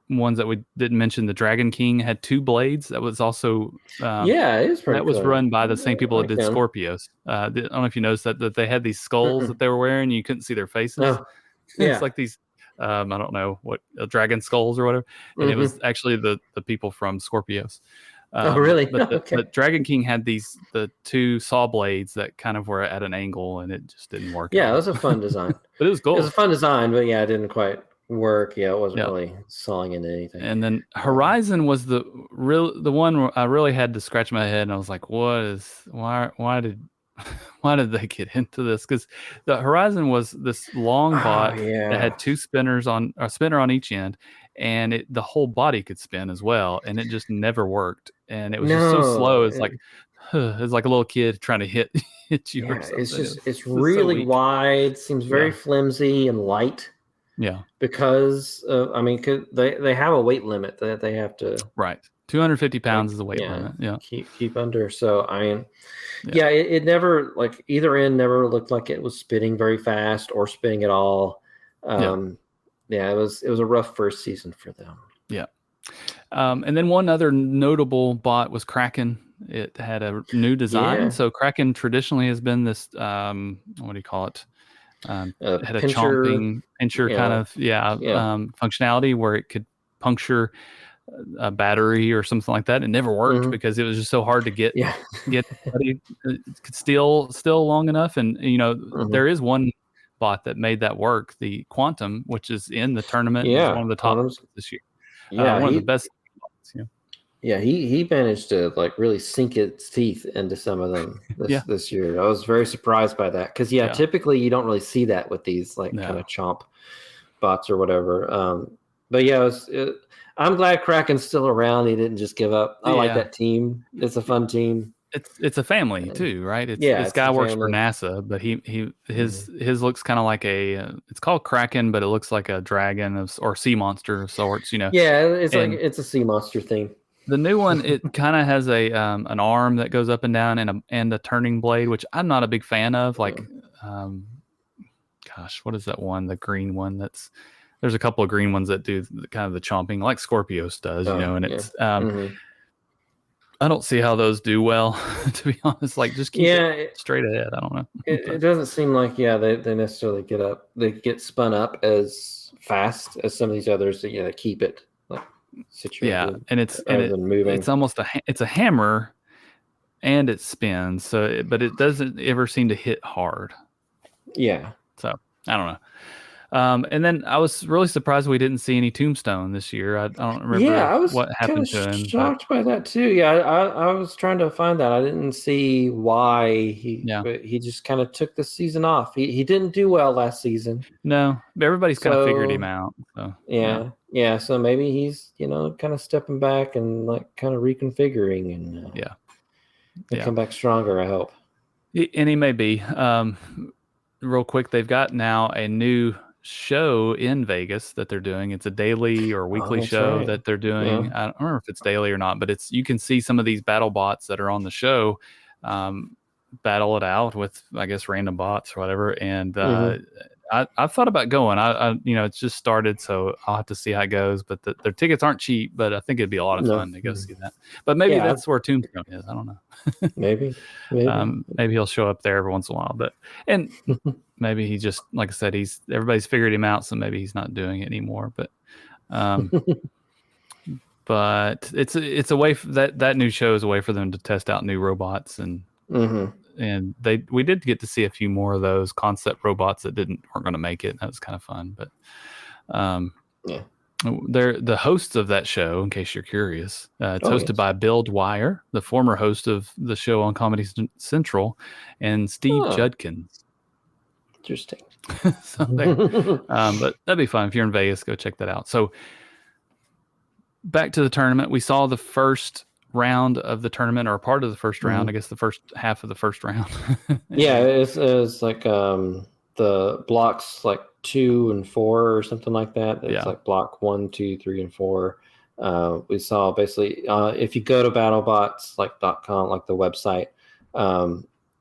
ones that we didn't mention. The Dragon King had 2 blades. That was also it is pretty. That was run by the same people that did Scorpios. I don't know if you noticed that they had these skulls that they were wearing. You couldn't see their faces. It's like these I don't know what dragon skulls or whatever. And it was actually the people from Scorpios. Really? But Dragon King had the 2 saw blades that kind of were at an angle, and it just didn't work. Yeah, it was a fun design. But it was cool. It was a fun design, but it didn't quite work. It wasn't really sawing into anything. And then Horizon was the one where I really had to scratch my head, and I was like, why did they get into this? Because the Horizon was this long bot that had 2 spinners a spinner on each end, and the whole body could spin as well, and it just never worked. And it was just so slow. It's like it's like a little kid trying to hit you. Or something. It's really so wide. Seems very flimsy and light. Yeah, because they have a weight limit that they have to 250 pounds is the weight limit. Yeah, keep under. So it never either end never looked like it was spinning very fast or spinning at all. It was a rough first season for them. Yeah, and then one other notable bot was Kraken. It had a new design. So Kraken traditionally has been this what do you call it? Had a chomping pincher kind of functionality where it could puncture a battery or something like that. It never worked because it was just so hard to get somebody could still long enough. And there is one bot that made that work, the Quantum, which is in the tournament. One of the top this year. One of the best bots. Yeah, he managed to like really sink its teeth into some of them this year. I was very surprised by that because typically you don't really see that with these like kind of chomp bots or whatever. But yeah, I'm glad Kraken's still around. He didn't just give up. I like that team. It's a fun team. It's a family too, right? This guy works for NASA, but his looks kind of like it's called Kraken, but it looks like a dragon or sea monster of sorts, you know. Yeah, it's a sea monster theme. The new one, it kind of has an arm that goes up and down and a turning blade, which I'm not a big fan of. Like, gosh, what is that one? The green one there's a couple of green ones that do kind of the chomping, like Scorpios does, you know, and it's I don't see how those do well, to be honest. Like, just keep it straight ahead. I don't know. It doesn't seem like they necessarily get spun up as fast as some of these others that keep it like situated. Yeah, and it's almost it's a hammer, and it spins. But it doesn't ever seem to hit hard. Yeah. So I don't know. And then I was really surprised we didn't see any Tombstone this year. I don't remember what happened to him. I was shocked by that too. Yeah, I was trying to find that. I didn't see why he just kind of took the season off. He didn't do well last season. No, everybody's kind of figured him out. So, yeah. So maybe he's kind of stepping back and like kind of reconfiguring and come back stronger. I hope. And he may be. Real quick, they've got now a new show in Vegas that they're doing. It's a daily or weekly show that they're doing. I don't remember if it's daily or not, but you can see some of these battle bots that are on the show battle it out with, I guess, random bots or whatever. And I've thought about going. I it's just started, so I'll have to see how it goes. But their tickets aren't cheap, but I think it'd be a lot of fun to go see that. But maybe that's where Tombstone is. I don't know. maybe. Maybe he'll show up there every once in a while. And maybe he just, like I said, everybody's figured him out, so maybe he's not doing it anymore. But but it's a way that new show is a way for them to test out new robots and. And we did get to see a few more of those concept robots that weren't going to make it. That was kind of fun, but they're the hosts of that show. In case you're curious, it's hosted by Bill Dwyer, the former host of the show on Comedy Central, and Steve Judkins. Interesting. But that'd be fun if you're in Vegas. Go check that out. So back to the tournament, we saw the first round of the tournament, or a part of the first round. I guess the first half of the first round. It was like the blocks like 2 and 4 or something like that. It's like block 1, 2, 3, and 4. We saw basically if you go to battlebots.com, like the website,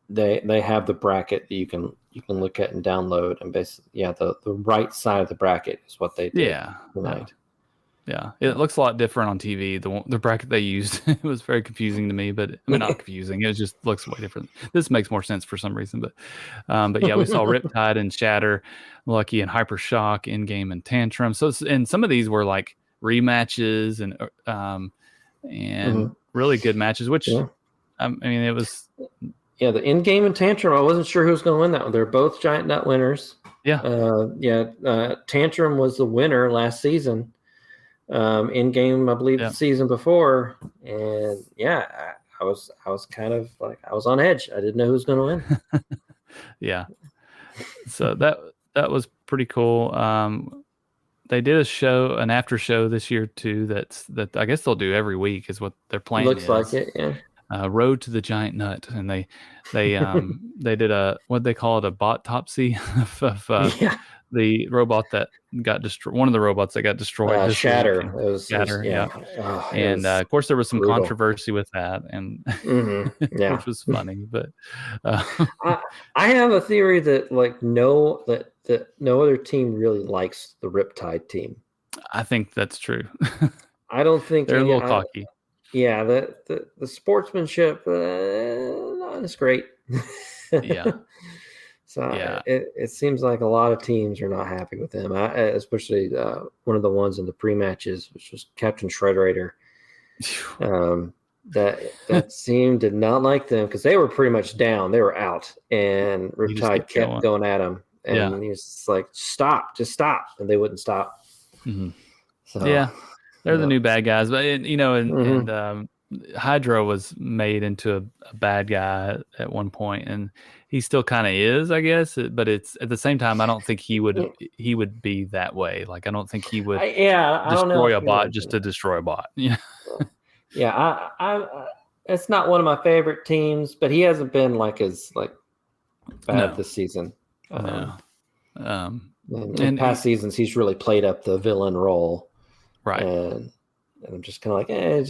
they have the bracket that you can look at and download, and basically the right side of the bracket is what they did tonight. Yeah, it looks a lot different on TV. The bracket they used, it was very confusing to me, but I mean, not confusing. It just looks way different. This makes more sense for some reason, but yeah, we saw Riptide and Shatter, Lucky and Hypershock, In-Game and Tantrum. So, and some of these were like rematches and really good matches, which I mean, it was. Yeah, the In-Game and Tantrum, I wasn't sure who was going to win that one. They're both Giant Nut winners. Tantrum was the winner last season. In-Game, I believe, the season before, and I was kind of like, I was on edge. I didn't know who was going to win. So that was pretty cool. They did an after show this year too. That I guess they'll do every week is what their plan looks like it. Yeah. Road to the Giant Nut, and they they did what they call it, a bot topsy of the robot that got destroyed. One of the robots that got destroyed. Shatter. Shatter. And of course, there was some controversy with that, and which was funny. But I have a theory that no other team really likes the Riptide team. I think that's true. I don't think they're a little cocky. Yeah, the sportsmanship not as great. So it seems like a lot of teams are not happy with them, especially one of the ones in the pre-matches, which was Captain Shredderator. That team did not like them because they were pretty much down. They were out, and Riptide kept going at them. And he was just like, just stop. And they wouldn't stop. Mm-hmm. So, They're the new bad guys, but and Hydra was made into a bad guy at one point, and he still kind of is, I guess. But it's at the same time, I don't think he would be that way. Like I don't think he would I don't know destroy a bot just to destroy a bot. Yeah. I it's not one of my favorite teams, but he hasn't been as bad this season. No. In past seasons, he's really played up the villain role, right? And I'm just kind of like,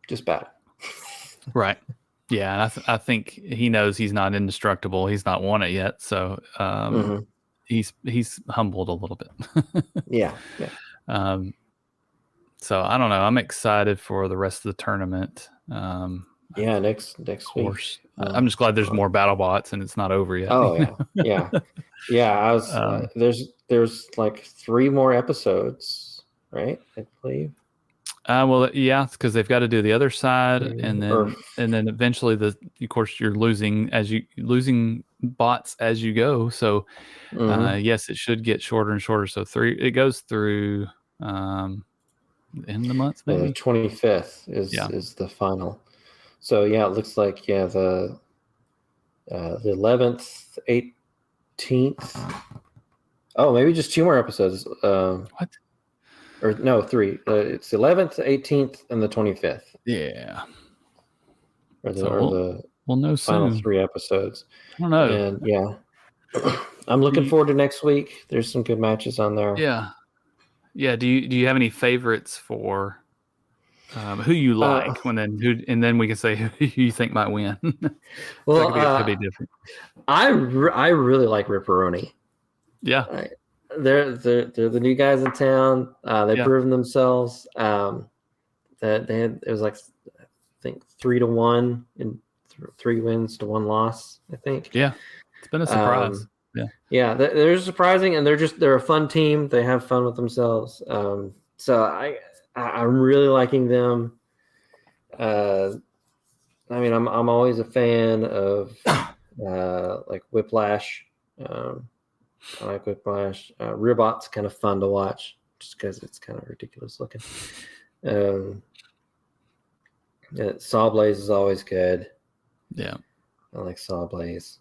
just battle, right? Yeah, and I think he knows he's not indestructible. He's not won it yet, so he's humbled a little bit. yeah. So I don't know. I'm excited for the rest of the tournament. Next week. I'm just glad there's more BattleBots and it's not over yet. Oh yeah. I was there's 3 more episodes, right? I believe. Well, yeah, because they've got to do the other side, and then eventually of course you're losing bots as you go. So yes, it should get shorter and shorter. So it goes through end of the month, maybe. The 25th is the final. So yeah, it looks like the 11th, 18th. Oh, maybe just 2 more episodes. What? Or no, 3. It's the 11th, 18th, and the 25th. Yeah. We'll know final soon. 3 episodes. I don't know. And yeah, I'm looking forward to next week. There's some good matches on there. Yeah. Yeah. Do you have any favorites for who you like? And then we can say who you think might win. Well, it could be different. I really like Ripperoni. Yeah. They're the new guys in town. They've proven themselves. It was I think 3-1 and 3 wins to 1 loss. I think. Yeah, it's been a surprise. They're surprising, and they're a fun team. They have fun with themselves. So I'm really liking them. I'm always a fan of Whiplash. I like Whiplash. Ribot's kind of fun to watch just because it's kind of ridiculous looking. Sawblaze is always good. Yeah. I like Sawblaze.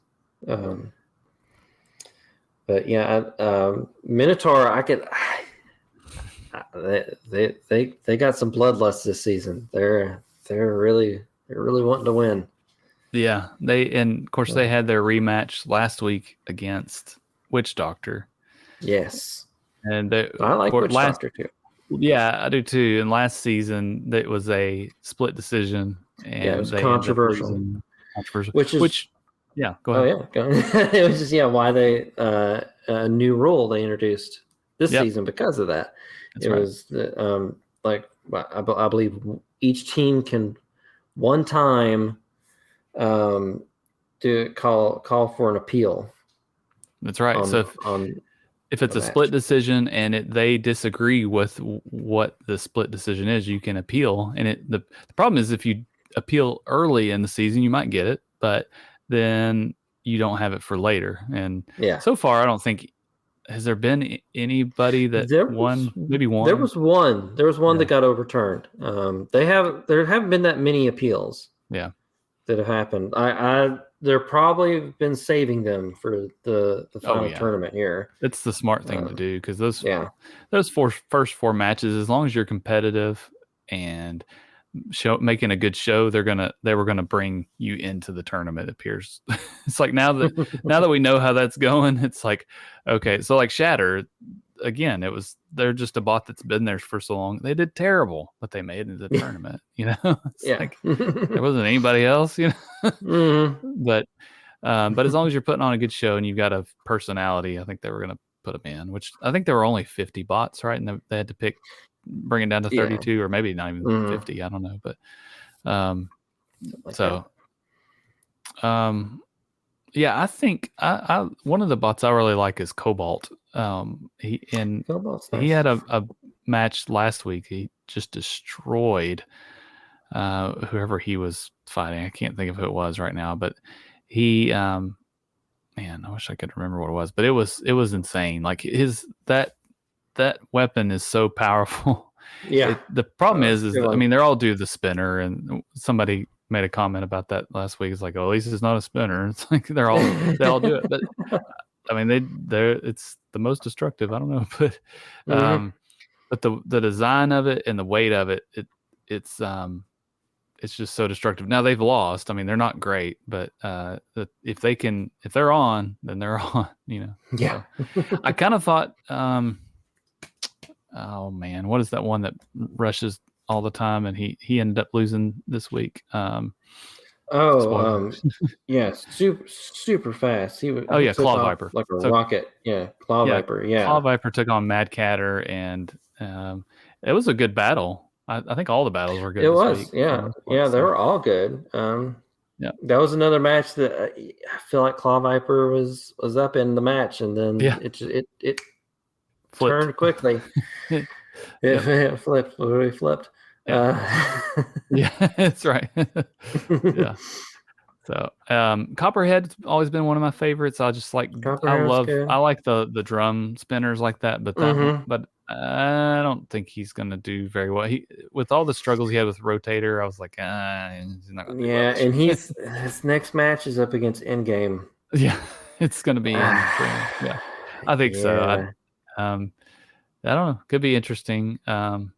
But yeah, Minotaur, they got some bloodlust this season. They're really wanting to win. Yeah. They had their rematch last week against Witch Doctor. Yes. And I like Witch Doctor too. Yeah, I do too. And last season it was a split decision, and it was controversial. Go ahead. Oh yeah, go ahead. It was just why they a new rule they introduced this season because of that. That's right. I believe each team can one time call for an appeal. That's right. If it's a split decision and they disagree with what the split decision is, you can appeal. And the problem is if you appeal early in the season, you might get it, but then you don't have it for later. And so far, I don't think has there been anybody that won. Maybe one. There was one. There was one that got overturned. There haven't been that many appeals. Yeah, that have happened. They're probably been saving them for the final tournament here. It's the smart thing to do because those first 4 matches, as long as you're competitive and making a good show, they were gonna bring you into the tournament. It appears it's like now that we know how that's going, it's like okay. So like Shatter, again, they're just a bot that's been there for so long. They did terrible, but they made it into the tournament. Like there wasn't anybody else. But as long as you're putting on a good show and you've got a personality, I think they were going to put them in. Which I think there were only 50 bots, right? And they had to bring it down to 32 or maybe not even 50. I don't know, but I think I one of the bots I really like is Cobalt. He had a match last week. He just destroyed whoever he was fighting. I can't think of who it was right now, but he I wish I could remember what it was, but it was insane. Like that weapon is so powerful. Yeah. The problem is I mean, they're all due to the spinner, and somebody made a comment about that last week. It's like, oh, at least it's not a spinner. It's like they all do it, but I mean, it's the most destructive. I don't know, but but the design of it and the weight of it's just so destructive. Now they've lost. I mean, they're not great, but if they're on, then they're on. Yeah. So, I kind of thought, oh man, what is that one that rushes all the time and he ended up losing this week? Yeah, super fast. He took Claw off Viper, like a rocket. Yeah, Claw Viper. Yeah, Claw Viper took on Mad Catter, and it was a good battle. I think all the battles were good. It this was, week, yeah, they were all good. Yeah, that was another match that I feel like Claw Viper was up in the match, and then it turned quickly. It flipped. Literally flipped. Yeah, that's right. Yeah. So Copperhead's always been one of my favorites. I like the drum spinners like that, but but I don't think he's gonna do very well. With all the struggles he had with Rotator, I was like, he's not gonna do well. And his next match is up against Endgame. Yeah, it's gonna be yeah. I think so. I don't know. Could be interesting. Who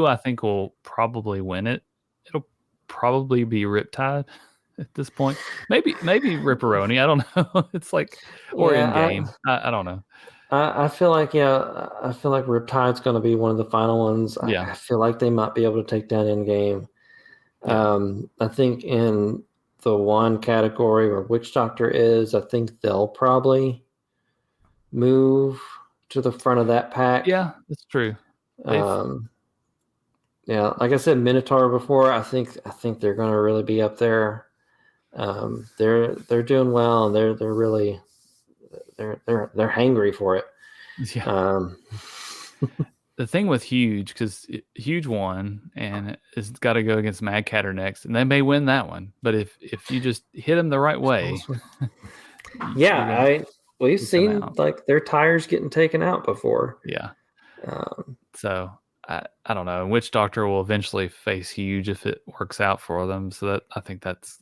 I think will probably win it. It'll probably be Riptide at this point. Maybe Ripperoni. I don't know. It's like in game. I don't know. I feel like Riptide's going to be one of the final ones. I feel like they might be able to take down Endgame. I think in the one category where Witch Doctor is, I think they'll probably move to the front of that pack. Yeah, that's true. Yeah, like I said, Minotaur before. I think they're going to really be up there. They're doing well, and they're really they're hangry for it. Yeah. The thing with Huge, because Huge won, and it's got to go against Mad Catter next, and they may win that one. But if you just hit them the right way, we've seen like their tires getting taken out before. Yeah. So I don't know. Witch Doctor will eventually face Huge if it works out for them. So I think that's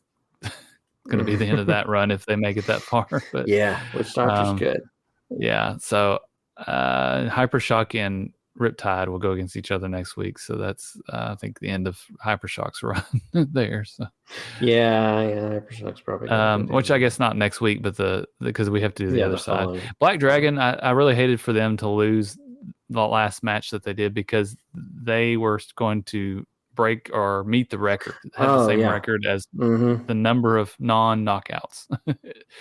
going to be the end of that run if they make it that far. But Witch Doctor's good. Yeah. So Hypershock and Riptide will go against each other next week. So that's I think the end of Hypershock's run there. So Hypershock's probably which I guess not next week, but because we have to do the other side. Following. Black Dragon, I really hated for them to lose the last match that they did, because they were going to break or meet the record, have the same record as the number of non-knockouts.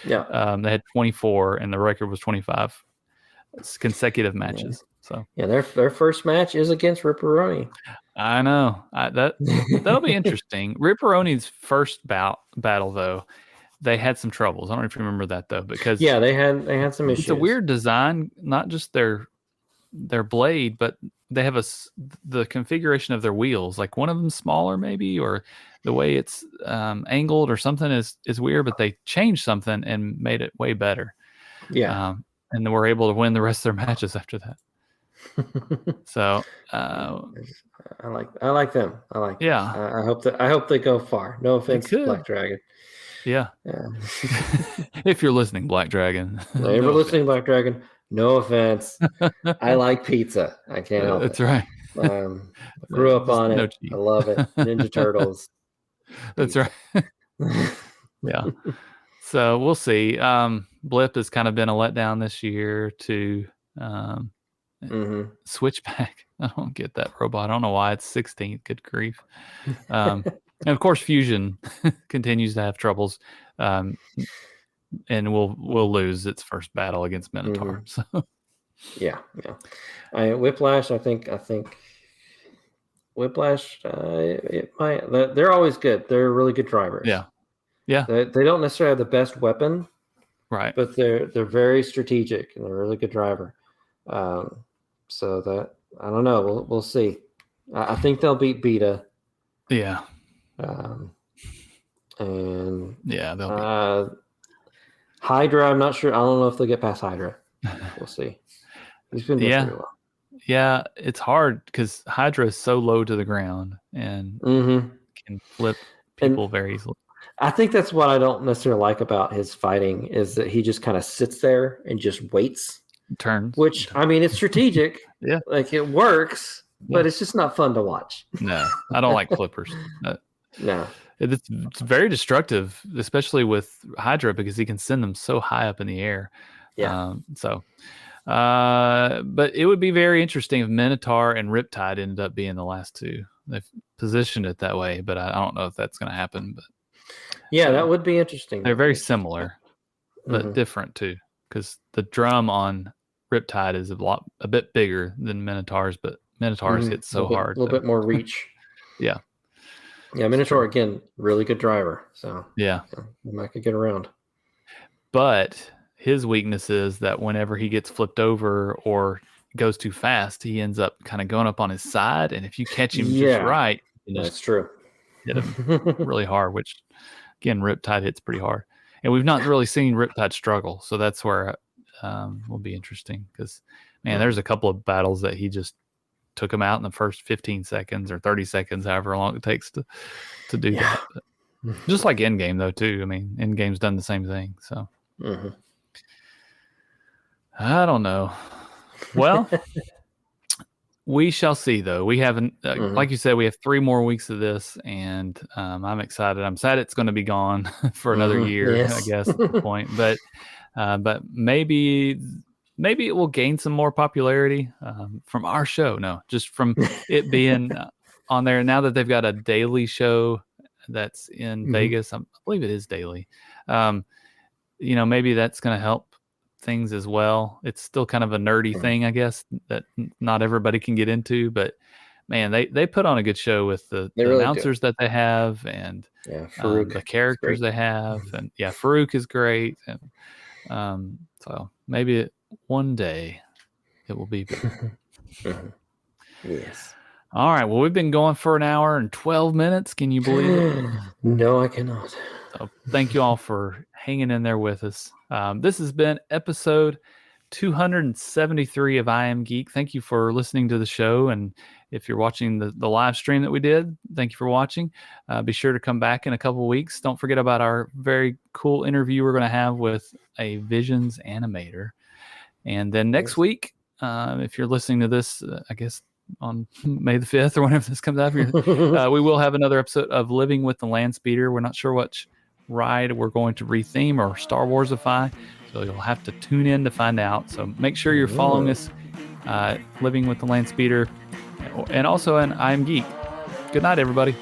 They had 24 and the record was 25 consecutive matches. So their first match is against Ripperoni. I know. That'll be interesting. Ripperoni's first battle though, they had some troubles. I don't know if you remember that though, because they had some issues. It's a weird design, not just their blade, but they have the configuration of their wheels. Like one of them's smaller maybe, or the way it's angled or something is weird, but they changed something and made it way better. And they were able to win the rest of their matches after that. So I like them. I hope they go far. No offense to Black Dragon. Yeah. If you're listening, Black Dragon. If you're listening, Black Dragon, no offense. I like pizza. I can't help it. That's right. Grew up on it. Cheat. I love it. Ninja Turtles. That's right. Yeah. So we'll see. Blip has kind of been a letdown this year too. Switchback. I don't get that robot. I don't know why it's 16th. Good grief. And of course, Fusion continues to have troubles. And will lose its first battle against Minotaur. So Whiplash. I think Whiplash. It might. They're always good. They're really good drivers. Yeah. They don't necessarily have the best weapon, right? But they're very strategic and they're a really good driver. So that I don't know. We'll see. I think they'll beat Beta. Yeah. And they'll Hydra, I'm not sure. I don't know if they'll get past Hydra. We'll see. He's been doing pretty well. Yeah, it's hard because Hydra is so low to the ground and can flip people very easily. I think that's what I don't necessarily like about his fighting is that he just kind of sits there and just waits. Turns. Which, I mean, it's strategic. Yeah. Like, it works, but it's just not fun to watch. No, I don't like flippers. No. It's very destructive, especially with Hydra, because he can send them so high up in the air. Yeah. But it would be very interesting if Minotaur and Riptide ended up being the last two. They've positioned it that way, but I don't know if that's going to happen. But yeah, that would be interesting. They're very similar, but different too, because the drum on Riptide is a bit bigger than Minotaur's, but Minotaur's hit so hard. A little bit more reach. Yeah. Yeah, Minotaur, again, really good driver. So yeah, we might could get around. But his weakness is that whenever he gets flipped over or goes too fast, he ends up kind of going up on his side. And if you catch him just right, that's true. Hit him really hard, which, again, Riptide hits pretty hard. And we've not really seen Riptide struggle. So that's where will be interesting because, man, there's a couple of battles that he just took him out in the first 15 seconds or 30 seconds, however long it takes to do that. But just like Endgame, though, too. I mean, Endgame's done the same thing. So I don't know. Well, we shall see, though. We haven't, like you said, we have 3 more weeks of this, and I'm excited. I'm sad it's going to be gone for another year, I guess, at the point. But maybe it will gain some more popularity from our show. No, just from it being on there. Now that they've got a daily show that's in Vegas, I believe it is daily. Maybe that's going to help things as well. It's still kind of a nerdy thing, I guess, that not everybody can get into. But man, they put on a good show with the really announcers that they have, and the characters they have, and Farouk is great, and so maybe one day it will be better. Yes. All right. Well, we've been going for an hour and 12 minutes. Can you believe it? No, I cannot. So thank you all for hanging in there with us. This has been episode 273 of I Am Geek. Thank you for listening to the show. And if you're watching the live stream that we did, thank you for watching. Be sure to come back in a couple of weeks. Don't forget about our very cool interview we're going to have with a Visions animator. And then next week, if you're listening to this, I guess on May the 5th or whenever this comes out, we will have another episode of Living with the Landspeeder. We're not sure which ride we're going to retheme or Star Warsify, so you'll have to tune in to find out. So make sure you're following us, Living with the Landspeeder, and also in I Am Geek. Good night, everybody.